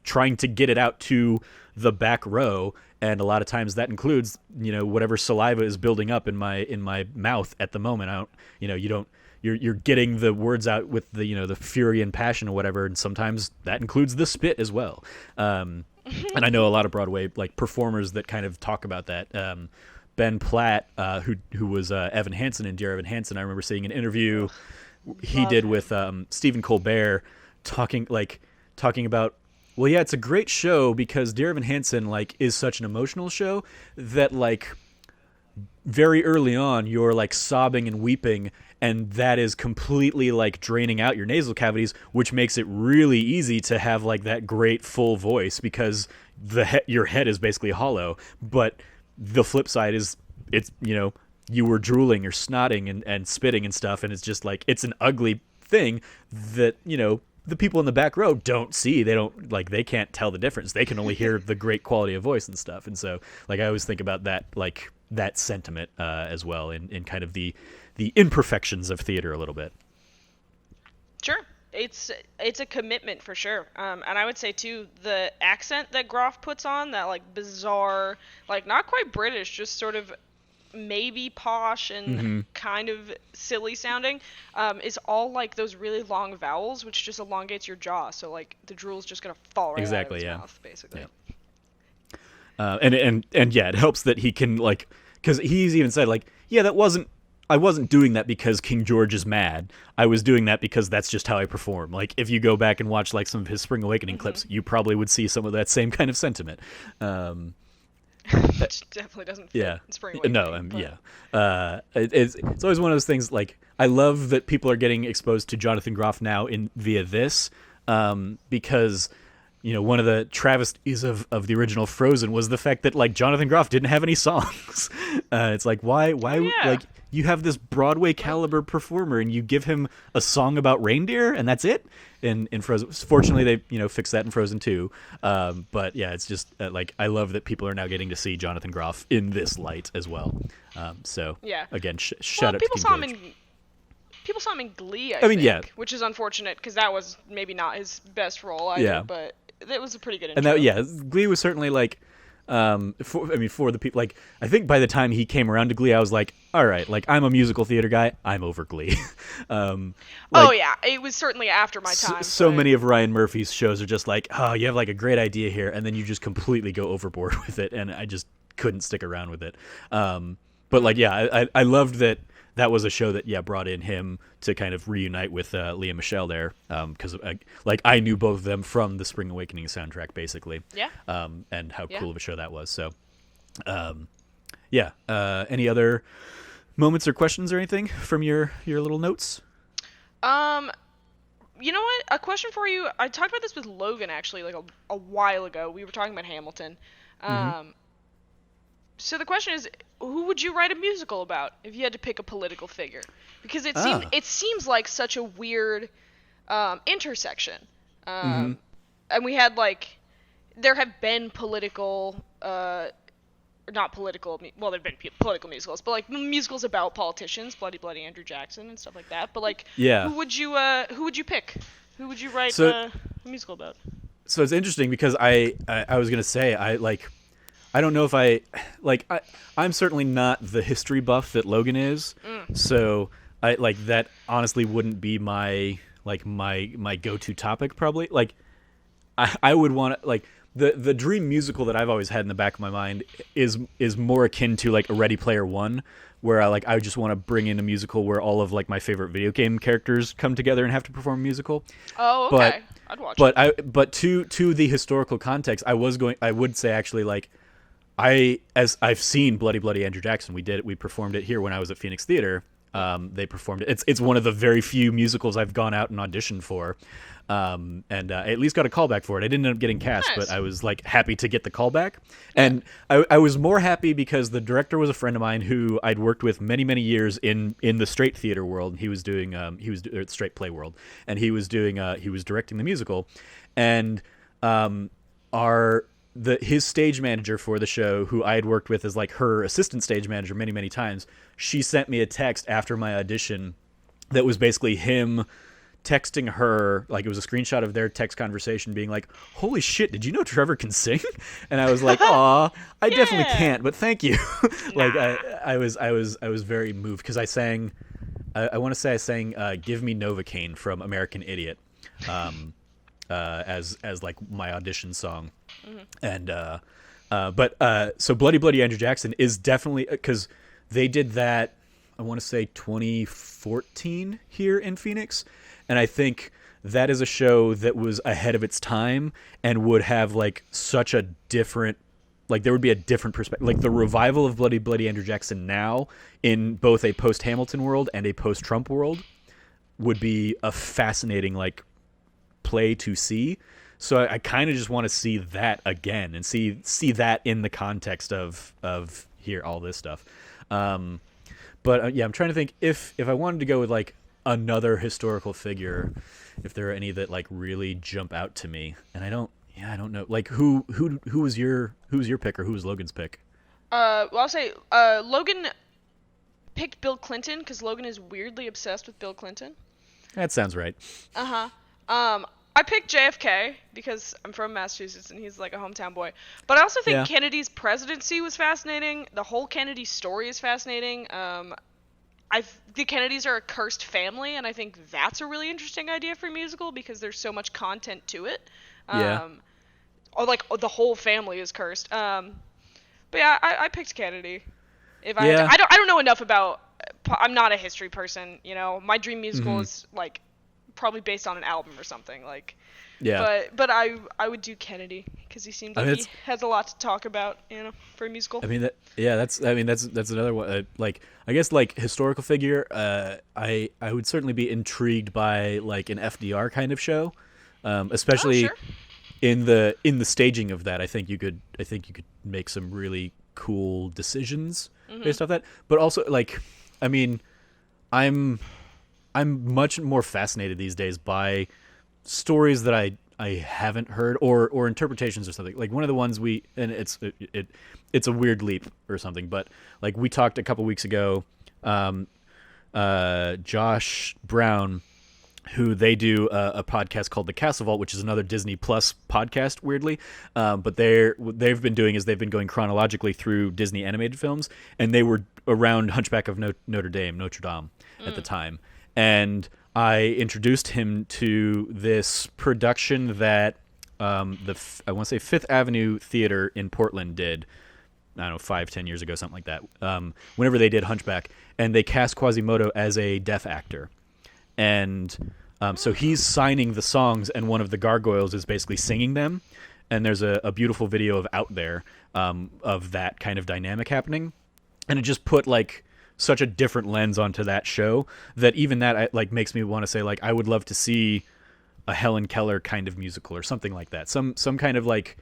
trying to get it out to the back row, and a lot of times that includes, you know, whatever saliva is building up in my mouth at the moment. I don't, you know, you're getting the words out with the, you know, the fury and passion or whatever, and sometimes that includes the spit as well. And I know a lot of Broadway like performers that kind of talk about that. Ben Platt, who was Evan Hansen in Dear Evan Hansen, I remember seeing an interview he did with Stephen Colbert talking about, well, yeah, it's a great show because Dear Evan Hansen like is such an emotional show that like very early on you're like sobbing and weeping, and that is completely like draining out your nasal cavities, which makes it really easy to have like that great full voice because your head is basically hollow. But the flip side is, it's, you know, you were drooling or snotting and spitting and stuff, and it's just like, it's an ugly thing that, you know, the people in the back row don't see. They don't, like, they can't tell the difference. They can only hear the great quality of voice and stuff. And so, like, I always think about that, like, that sentiment as well in kind of the imperfections of theater a little bit. Sure. It's a commitment for sure. And I would say too, the accent that Groff puts on, that like bizarre, like not quite British, just sort of maybe posh and kind of silly sounding, is all like those really long vowels, which just elongates your jaw. So like the drool's just gonna fall right out of his mouth, basically. Yeah. And yeah, it helps that he can, like, because he's even said, like, yeah, I wasn't doing that because King George is mad. I was doing that because that's just how I perform. Like, if you go back and watch like some of his Spring Awakening clips, you probably would see some of that same kind of sentiment. Which definitely doesn't fit in Spring Awakening. No, it's always one of those things, like, I love that people are getting exposed to Jonathan Groff now via this, because, you know, one of the travesties of the original Frozen was the fact that, like, Jonathan Groff didn't have any songs. It's like, why, like, you have this Broadway caliber performer and you give him a song about reindeer and that's it? In Frozen, fortunately, they, you know, fixed that in Frozen 2. But yeah, it's just like, I love that people are now getting to see Jonathan Groff in this light as well. So yeah, again, shout out to King George. People saw him in Glee, I think, yeah, which is unfortunate because that was maybe not his best role either, but it was a pretty good intro. And that, Glee was certainly like, for the people, like, I think by the time he came around to Glee, I was like, all right, like, I'm a musical theater guy, I'm over Glee. It was certainly after my time. So many of Ryan Murphy's shows are just like, oh, you have like a great idea here, and then you just completely go overboard with it, and I just couldn't stick around with it. But like, yeah, I loved that was a show that brought in him to kind of reunite with Lea Michele there, because like, I knew both of them from the Spring Awakening soundtrack, basically. Yeah. And how cool of a show that was. So, any other moments or questions or anything from your little notes? You know what? A question for you. I talked about this with Logan actually, like a while ago. We were talking about Hamilton. So the question is, who would you write a musical about if you had to pick a political figure? Because it seems like such a weird intersection. And we had, like, there have been political, not political, well, there have been political musicals, but like musicals about politicians, Bloody Bloody Andrew Jackson and stuff like that. But like, who would you pick? Who would you write a musical about? So it's interesting because I was gonna say, I don't know if I'm certainly not the history buff that Logan is, so I like that honestly wouldn't be my go-to topic probably. Like, I would want to, like, the dream musical that I've always had in the back of my mind is more akin to like a Ready Player One, where I just want to bring in a musical where all of like my favorite video game characters come together and have to perform a musical. Oh, okay. I'd watch it. But to the historical context, I would say actually, like, as I've seen Bloody Bloody Andrew Jackson. We performed it here when I was at Phoenix Theater. They performed it. It's one of the very few musicals I've gone out and auditioned for. And I at least got a callback for it. I didn't end up getting cast, but I was like happy to get the callback. And I was more happy because the director was a friend of mine who I'd worked with many, many years in the straight theater world. He was doing straight play world, and he was directing the musical. And our his stage manager for the show, who I had worked with as like her assistant stage manager many times, she sent me a text after my audition that was basically him texting her, like it was a screenshot of their text conversation being like, holy shit, did you know Trevor can sing? And I was like, aw, I definitely can't, but thank you. Like I was very moved because I sang, I want to say I sang Give Me Novocaine from American Idiot as like my audition song. And so Bloody Bloody Andrew Jackson is definitely, because they did that, I want to say 2014 here in Phoenix. And I think that is a show that was ahead of its time and would have like such a different, like there would be a different perspective. Like the revival of Bloody Bloody Andrew Jackson now in both a post-Hamilton world and a post-Trump world would be a fascinating like play to see. So I kind of just want to see that again and see that in the context of here, all this stuff. But yeah, I'm trying to think if I wanted to go with like another historical figure, if there are any that like really jump out to me, and I don't know, like who was your pick, or who was Logan's pick? Well, I'll say Logan picked Bill Clinton because Logan is weirdly obsessed with Bill Clinton. That sounds right. I picked JFK because I'm from Massachusetts and he's like a hometown boy. But I also think Kennedy's presidency was fascinating. The whole Kennedy story is fascinating. The Kennedys are a cursed family, and I think that's a really interesting idea for a musical because there's so much content to it. Or like the whole family is cursed. But yeah, I picked Kennedy. I don't know enough about. I'm not a history person, you know. My dream musical is like probably based on an album or something, like. Yeah. But I would do Kennedy because he seems like he has a lot to talk about, you know, for a musical. I mean, that's another one. Like, I guess like historical figure. I would certainly be intrigued by like an FDR kind of show, especially in the staging of that. I think you could make some really cool decisions based off that. But also, like, I mean, I'm much more fascinated these days by stories that I haven't heard or interpretations or something. Like one of the ones it's a weird leap or something, but like we talked a couple weeks ago, Josh Brown, who they do a podcast called The Castle Vault, which is another Disney Plus podcast, weirdly. But what they've been doing is they've been going chronologically through Disney animated films, and they were around Hunchback of Notre Dame at the time. And I introduced him to this production that I want to say Fifth Avenue Theater in Portland did, I don't know, 5-10 years ago, something like that, whenever they did Hunchback, and they cast Quasimodo as a deaf actor. And so he's signing the songs, and one of the gargoyles is basically singing them, and there's a beautiful video out there of that kind of dynamic happening. And it just put like such a different lens onto that show that even that like makes me want to say like I would love to see a Helen Keller kind of musical or something like that. Some kind of like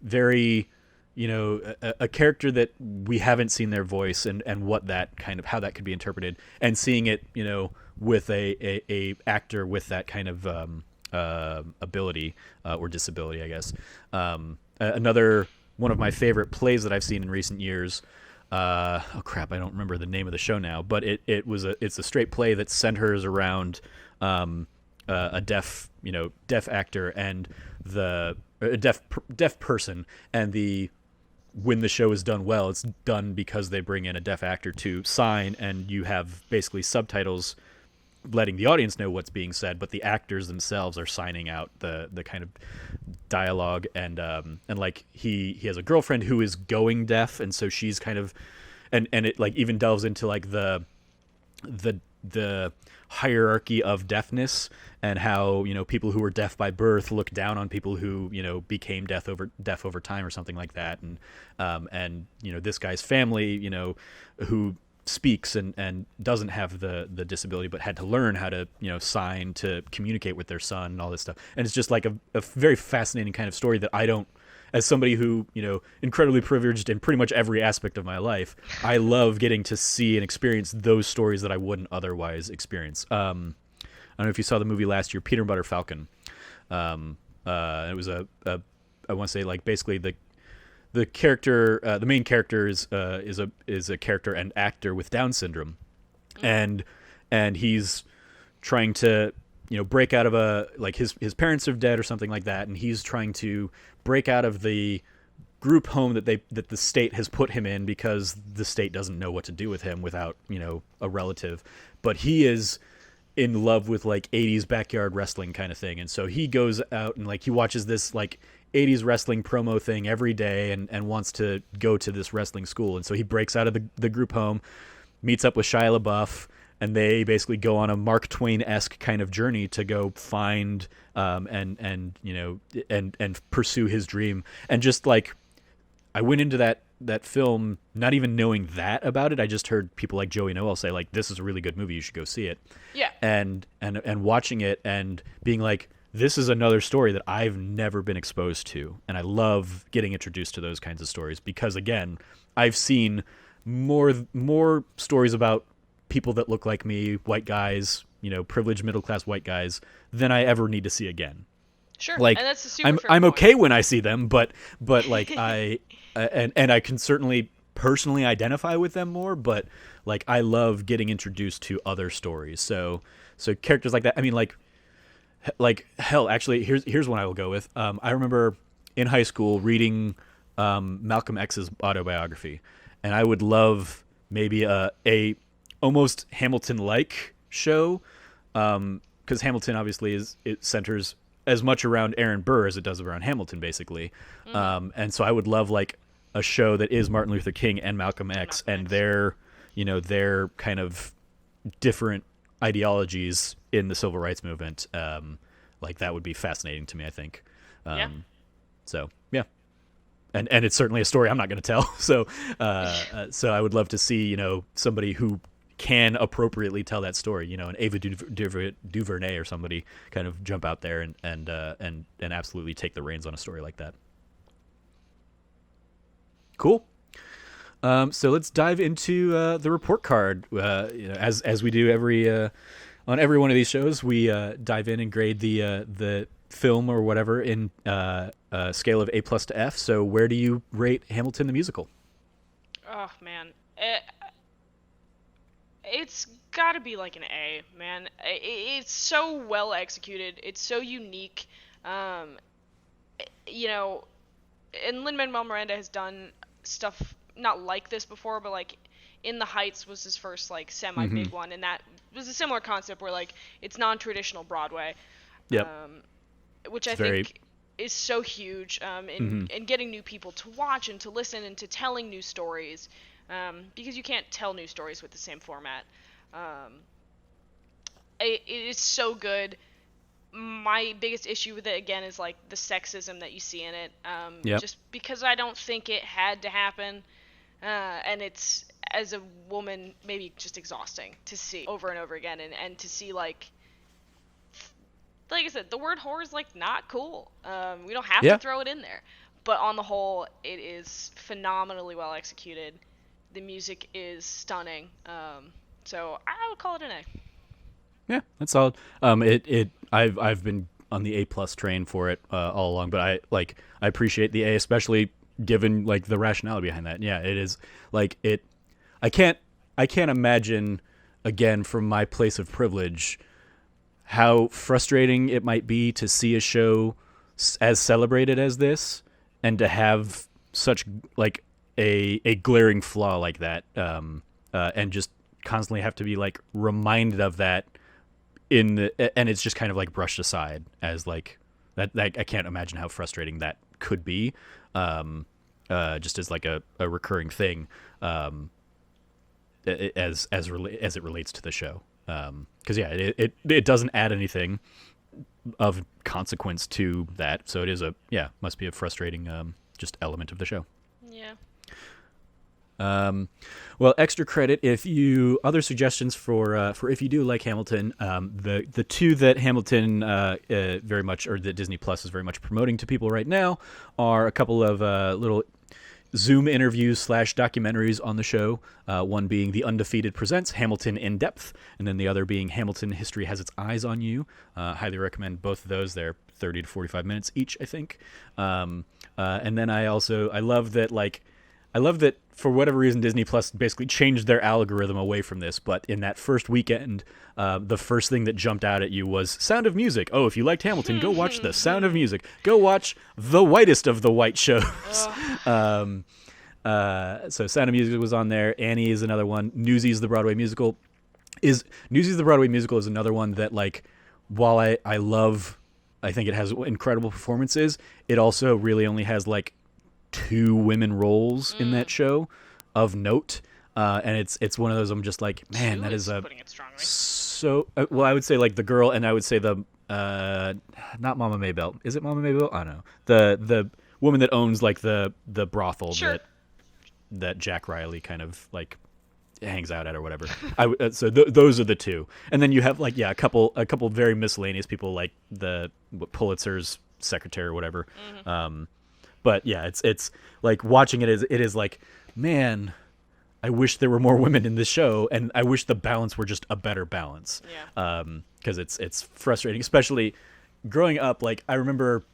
very, you know, a character that we haven't seen their voice and what that kind of, how that could be interpreted, and seeing it, you know, with a actor with that kind of ability or disability, I guess. Another one of my favorite plays that I've seen in recent years. Oh crap! I don't remember the name of the show now, but it's a straight play that centers around a deaf actor and a deaf person, and when the show is done well, it's done because they bring in a deaf actor to sign, and you have basically subtitles letting the audience know what's being said, but the actors themselves are signing out the kind of dialogue, and like he has a girlfriend who is going deaf, and so she's kind of and it like even delves into like the hierarchy of deafness, and how, you know, people who were deaf by birth look down on people who, you know, became deaf over time or something like that, and you know, this guy's family, you know, who speaks and doesn't have the disability but had to learn how to, you know, sign to communicate with their son and all this stuff. And it's just like a very fascinating kind of story that I don't, as somebody who, you know, incredibly privileged in pretty much every aspect of my life, I love getting to see and experience those stories that I wouldn't otherwise experience. I don't know if you saw the movie last year, Peter and Butter Falcon. It was a I want to say like basically the character, the main character is a character and actor with Down syndrome, and he's trying to break out of his parents are dead or something like that, and he's trying to break out of the group home that the state has put him in because the state doesn't know what to do with him without a relative, but he is in love with like 80s backyard wrestling kind of thing, and so he goes out and like he watches this like 80s wrestling promo thing every day and wants to go to this wrestling school, and so he breaks out of the group home, meets up with Shia LaBeouf, and they basically go on a Mark Twain-esque kind of journey to go find and pursue his dream. And just like I went into that film not even knowing that about it. I just heard people like Joey Noel say like, this is a really good movie, you should go see it. Yeah. And watching it and being like, this is another story that I've never been exposed to, and I love getting introduced to those kinds of stories because again, I've seen more stories about people that look like me, white guys, privileged middle class white guys, than I ever need to see again. Sure, like and that's a super fair I'm point. okay when I see them, but like I and I can certainly personally identify with them more, but like I love getting introduced to other stories. So characters like that. I mean, like hell, actually, here's one I will go with. I remember in high school reading Malcolm X's autobiography, and I would love maybe a almost Hamilton-like show, because Hamilton obviously it centers as much around Aaron Burr as it does around Hamilton, basically. And so I would love like a show that is Martin Luther King and Malcolm X and their kind of different ideologies in the civil rights movement. Like that would be fascinating to me, I think. So yeah. And it's certainly a story I'm not going to tell. So I would love to see, somebody who can appropriately tell that story, an Ava DuVernay or somebody kind of jump out there and absolutely take the reins on a story like that. Cool. So let's dive into the report card. As we do on every one of these shows, we dive in and grade the film or whatever in a scale of A+ to F. So where do you rate Hamilton the musical? Oh man, it's got to be like an A, man. It's so well executed. It's so unique. And Lin-Manuel Miranda has done stuff not like this before, but like In the Heights was his first like semi-big one, and that was a similar concept where like it's non-traditional Broadway. Yep. Which I think is so huge in getting new people to watch and to listen and to telling new stories, because you can't tell new stories with the same format. It is so good. My biggest issue with it, again, is like the sexism that you see in it, just because I don't think it had to happen, and it's, as a woman, maybe just exhausting to see over and over again, and to see like I said, the word whore is like not cool. We don't have to throw it in there, but on the whole, it is phenomenally well executed. The music is stunning. So I would call it an A. Yeah, that's solid. I've been on the A+ train for it all along, but I appreciate the A, especially given like the rationale behind that. Yeah, it is like it. I can't imagine, again, from my place of privilege, how frustrating it might be to see a show as celebrated as this and to have such like a glaring flaw like that, and just constantly have to be like reminded of that and it's just kind of like brushed aside as like that. I can't imagine how frustrating that could be, just as like a recurring thing, as it relates to the show. Because it doesn't add anything of consequence to that, so it is must be a frustrating just element of the show. Yeah. Well, extra credit other suggestions for if you do like Hamilton, the two that Hamilton very much, or that Disney Plus is very much promoting to people right now, are a couple of little Zoom interviews / documentaries on the show. One being The Undefeated Presents Hamilton in Depth, and then the other being Hamilton History Has Its Eyes on You. Highly recommend both of those. They're 30 to 45 minutes each, I think. And then I love that for whatever reason Disney Plus basically changed their algorithm away from this, but in that first weekend, the first thing that jumped out at you was Sound of Music. Oh, if you liked Hamilton, go watch The Sound of Music. Go watch the whitest of the white shows. So Sound of Music was on there. Annie is another one. Newsies, the Broadway musical is another one that, like, while I think it has incredible performances, it also really only has like 2 women roles in that show of note, and it's one of those I'm just like, man, that is putting it strongly. So well, I would say like the girl, and I would say the not Mama Maybelle. Is it Mama Maybelle? I don't know. The woman that owns like the brothel that Jack Riley kind of like hangs out at or whatever. So those are the 2, and then you have like a couple very miscellaneous people like the Pulitzer's secretary or whatever. But yeah, it's like watching it is like, man, I wish there were more women in this show, and I wish the balance were just a better balance. Yeah. Because it's frustrating, especially growing up. Like, I remember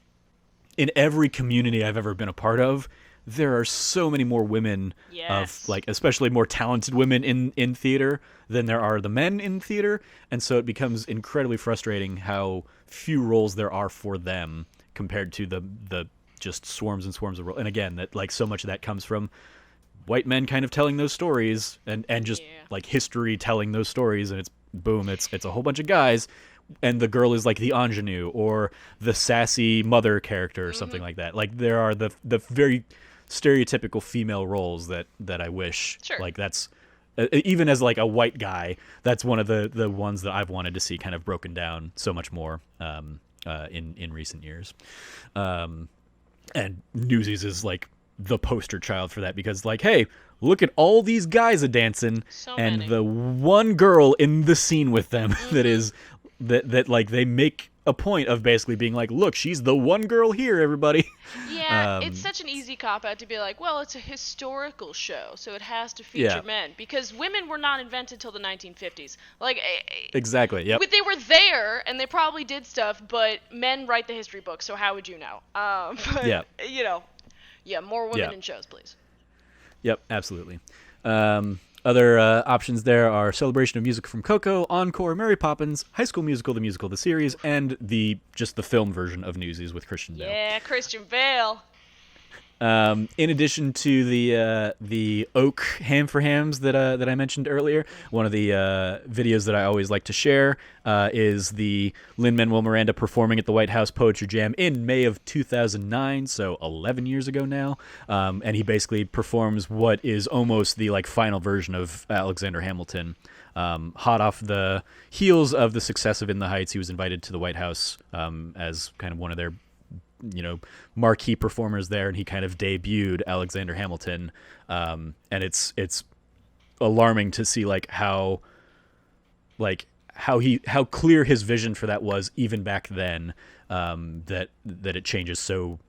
in every community I've ever been a part of, there are so many more women of like, especially more talented women in theater than there are the men in theater, and so it becomes incredibly frustrating how few roles there are for them compared to the just swarms and swarms of roles. And again, that like so much of that comes from white men kind of telling those stories and just like history telling those stories, and it's a whole bunch of guys, and the girl is like the ingenue or the sassy mother character or something like that. Like, there are the very stereotypical female roles that I wish like that's even as like a white guy, that's one of the ones that I've wanted to see kind of broken down so much more in recent years. And Newsies is like the poster child for that, because like, hey, look at all these guys a-dancing, and the one girl in the scene with them that is that like they make a point of basically being like, look, she's the one girl here, everybody. Yeah, it's such an easy cop-out to be like, well, it's a historical show, so it has to feature men, because women were not invented till the 1950s. Like, exactly, yep. They were there, and they probably did stuff, but men write the history books, so how would you know? But, more women in shows, please. Yep, absolutely. Other options there are Celebration of Music from Coco, Encore, Mary Poppins, High School Musical, the musical, the series, and the film version of Newsies with Christian Bale. Yeah, Christian Bale. In addition to the Oak Ham for Hams that I mentioned earlier, one of the videos that I always like to share is the Lin-Manuel Miranda performing at the White House Poetry Jam in May of 2009, so 11 years ago now. And he basically performs what is almost the like final version of Alexander Hamilton. Hot off the heels of the success of In the Heights, he was invited to the White House as kind of one of their marquee performers there, and he kind of debuted Alexander Hamilton, and it's alarming to see like how clear his vision for that was even back then, that it changes so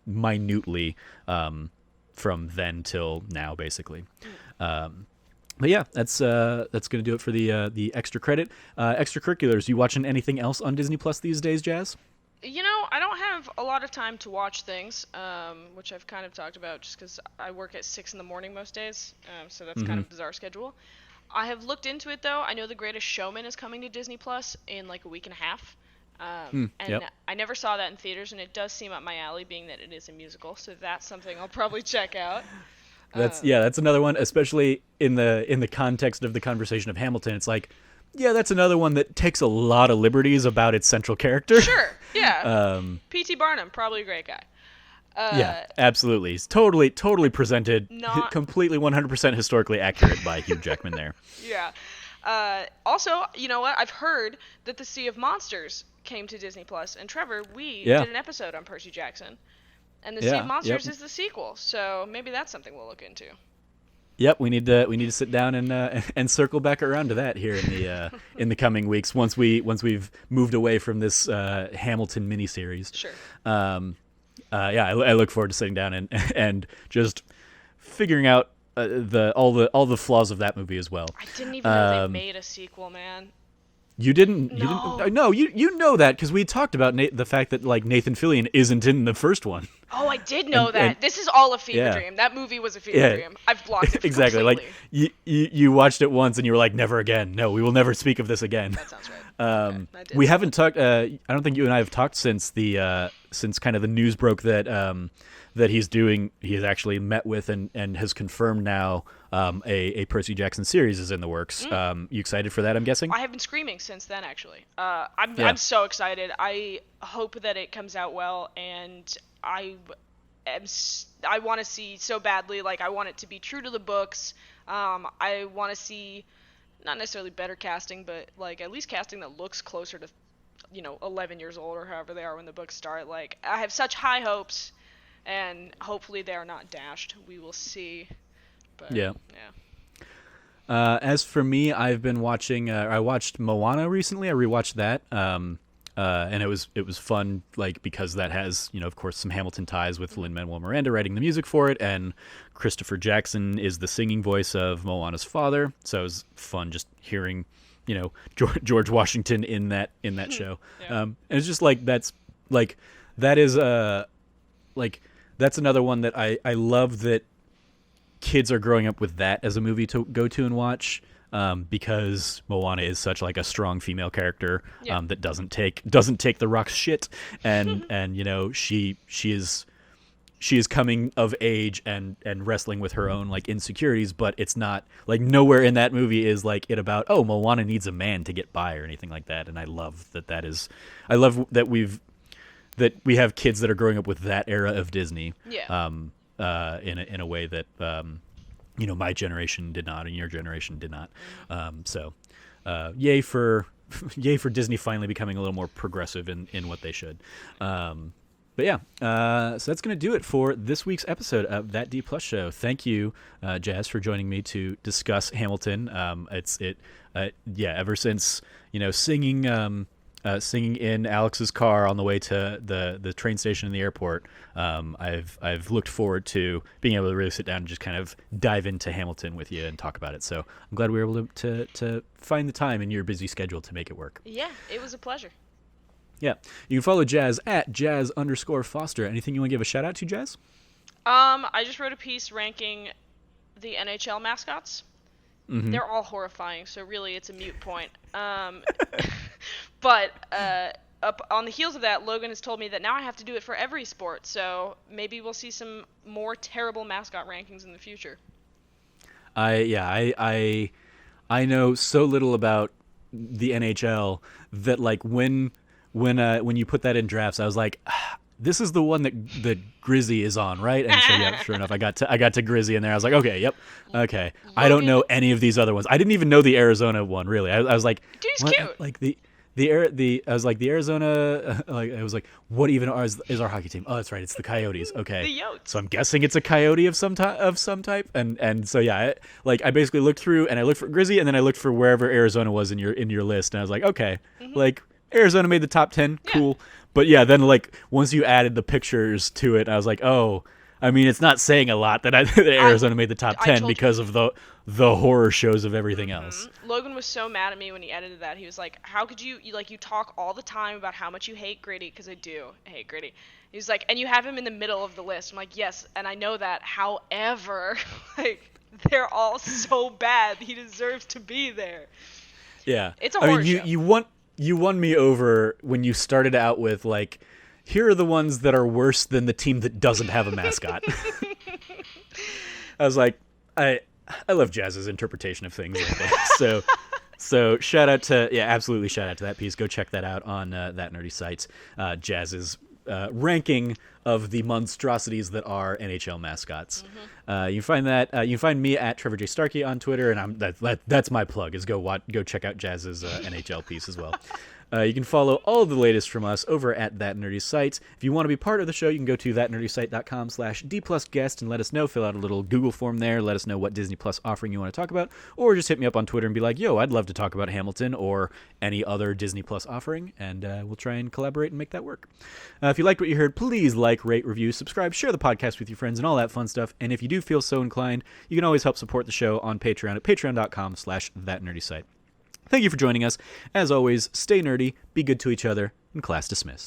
minutely from then till now, basically. But yeah, that's gonna do it for the extra credit. Extracurriculars. You watching anything else on Disney Plus these days, Jazz? I don't have a lot of time to watch things, which I've kind of talked about just because I work at 6 a.m. most days, so that's kind of a bizarre schedule. I have looked into it, though. I know The Greatest Showman is coming to Disney Plus in like a week and a half, and I never saw that in theaters, and it does seem up my alley, being that it is a musical, so that's something I'll probably check out. That's another one, especially in the context of the conversation of Hamilton. It's like, yeah, that's another one that takes a lot of liberties about its central character. Sure, yeah. P.T. Barnum, probably a great guy. Yeah, absolutely. He's totally presented, completely 100% historically accurate by Hugh Jackman there. Yeah. Also, you know what? I've heard that The Sea of Monsters came to Disney Plus, and Trevor, we did an episode on Percy Jackson, and The Sea of Monsters is the sequel, so maybe that's something we'll look into. Yep, we need to sit down and circle back around to that here in the coming weeks once we've moved away from this Hamilton miniseries. Sure. I look forward to sitting down and just figuring out all the flaws of that movie as well. I didn't even know they made a sequel, man. You didn't? No. No, you know that because we talked about the fact that like Nathan Fillion isn't in the first one. Oh, I did know that. This is all a fever dream. That movie was a fever dream. I've blocked it exactly. completely. Like you watched it once and you were like, never again. No, we will never speak of this again. That sounds right. Okay, we haven't talked. I don't think you and I have talked since since kind of the news broke that that he's actually met with and has confirmed now a Percy Jackson series is in the works. You excited for that, I'm guessing? I have been screaming since then, actually. I'm so excited. I hope that it comes out well, and I want to see so badly. Like, I want it to be true to the books. I want to see not necessarily better casting, but like at least casting that looks closer to 11 years old or however they are when the books start. Like, I have such high hopes, and hopefully they are not dashed. We will see. But, yeah. As for me, I've been watching. I watched Moana recently. I rewatched that, and it was fun. Like, because that has of course some Hamilton ties with Lin-Manuel Miranda writing the music for it, and Christopher Jackson is the singing voice of Moana's father. So it was fun just hearing George Washington in that show. And it's just like that is that's another one that I love that kids are growing up with that as a movie to go to and watch, because Moana is such like a strong female character that doesn't take the rock's shit, and she is coming of age and wrestling with her own like insecurities, but it's not like nowhere in that movie is like it about Moana needs a man to get by or anything like that. And I love I love that we have kids that are growing up with that era of Disney. In a way that my generation did not and your generation did not. Yay for Disney finally becoming a little more progressive in what they should. So that's going to do it for this week's episode of That D Plus Show. Thank you, Jazz, for joining me to discuss Hamilton. Ever since singing in Alex's car on the way to the train station and the airport, I've looked forward to being able to really sit down and just kind of dive into Hamilton with you and talk about it. So I'm glad we were able to find the time in your busy schedule to make it work. Yeah, it was a pleasure. Yeah. You can follow Jazz at Jazz_Foster. Anything you want to give a shout out to, Jazz? I just wrote a piece ranking the NHL mascots. Mm-hmm. They're all horrifying, so really it's a moot point. But up on the heels of that, Logan has told me that now I have to do it for every sport, so maybe we'll see some more terrible mascot rankings in the future. I know so little about the NHL that like when you put that in drafts, I was like, this is the one that Grizzy is on, right? And so yeah, sure enough, I got to Grizzy in there. I was like, okay, yep, okay. Logan, I don't know any of these other ones. I didn't even know the Arizona one really. I was like, dude, he's cute. Like I was like the Arizona. Like I was like, what even is our hockey team? Oh, that's right, it's the Coyotes. Okay, the Yotes. So I'm guessing it's a coyote of some type. And so yeah, I basically looked through and I looked for Grizzy and then I looked for wherever Arizona was in your list and I was like, okay, like Arizona made the top 10, cool. Yeah. But yeah, then like once you added the pictures to it, I was like, oh, I mean, it's not saying a lot that Arizona made the top 10 because of the horror shows of everything else. Logan was so mad at me when he edited that. He was like, how could you talk all the time about how much you hate Gritty, because I do hate Gritty. He was like, and you have him in the middle of the list. I'm like, yes, and I know that. However, like they're all so bad. He deserves to be there. Yeah. It's a horror show. You won me over when you started out with like, here are the ones that are worse than the team that doesn't have a mascot. I was like, I love Jazz's interpretation of things like that. So shout out to absolutely shout out to that piece. Go check that out on That Nerdy Site's Jazz's ranking of the monstrosities that are NHL mascots. You find that you can find me at Trevor J. Starkey on Twitter, and that's my plug is go check out Jazz's NHL piece as well. You can follow all of the latest from us over at That Nerdy Site. If you want to be part of the show, you can go to thatnerdysite.com/D+guest and let us know. Fill out a little Google form there. Let us know what Disney Plus offering you want to talk about. Or just hit me up on Twitter and be like, yo, I'd love to talk about Hamilton or any other Disney Plus offering, and we'll try and collaborate and make that work. If you liked what you heard, please like, rate, review, subscribe, share the podcast with your friends, and all that fun stuff. And if you do feel so inclined, you can always help support the show on Patreon at patreon.com/thatnerdysite. Thank you for joining us. As always, stay nerdy, be good to each other, and class dismissed.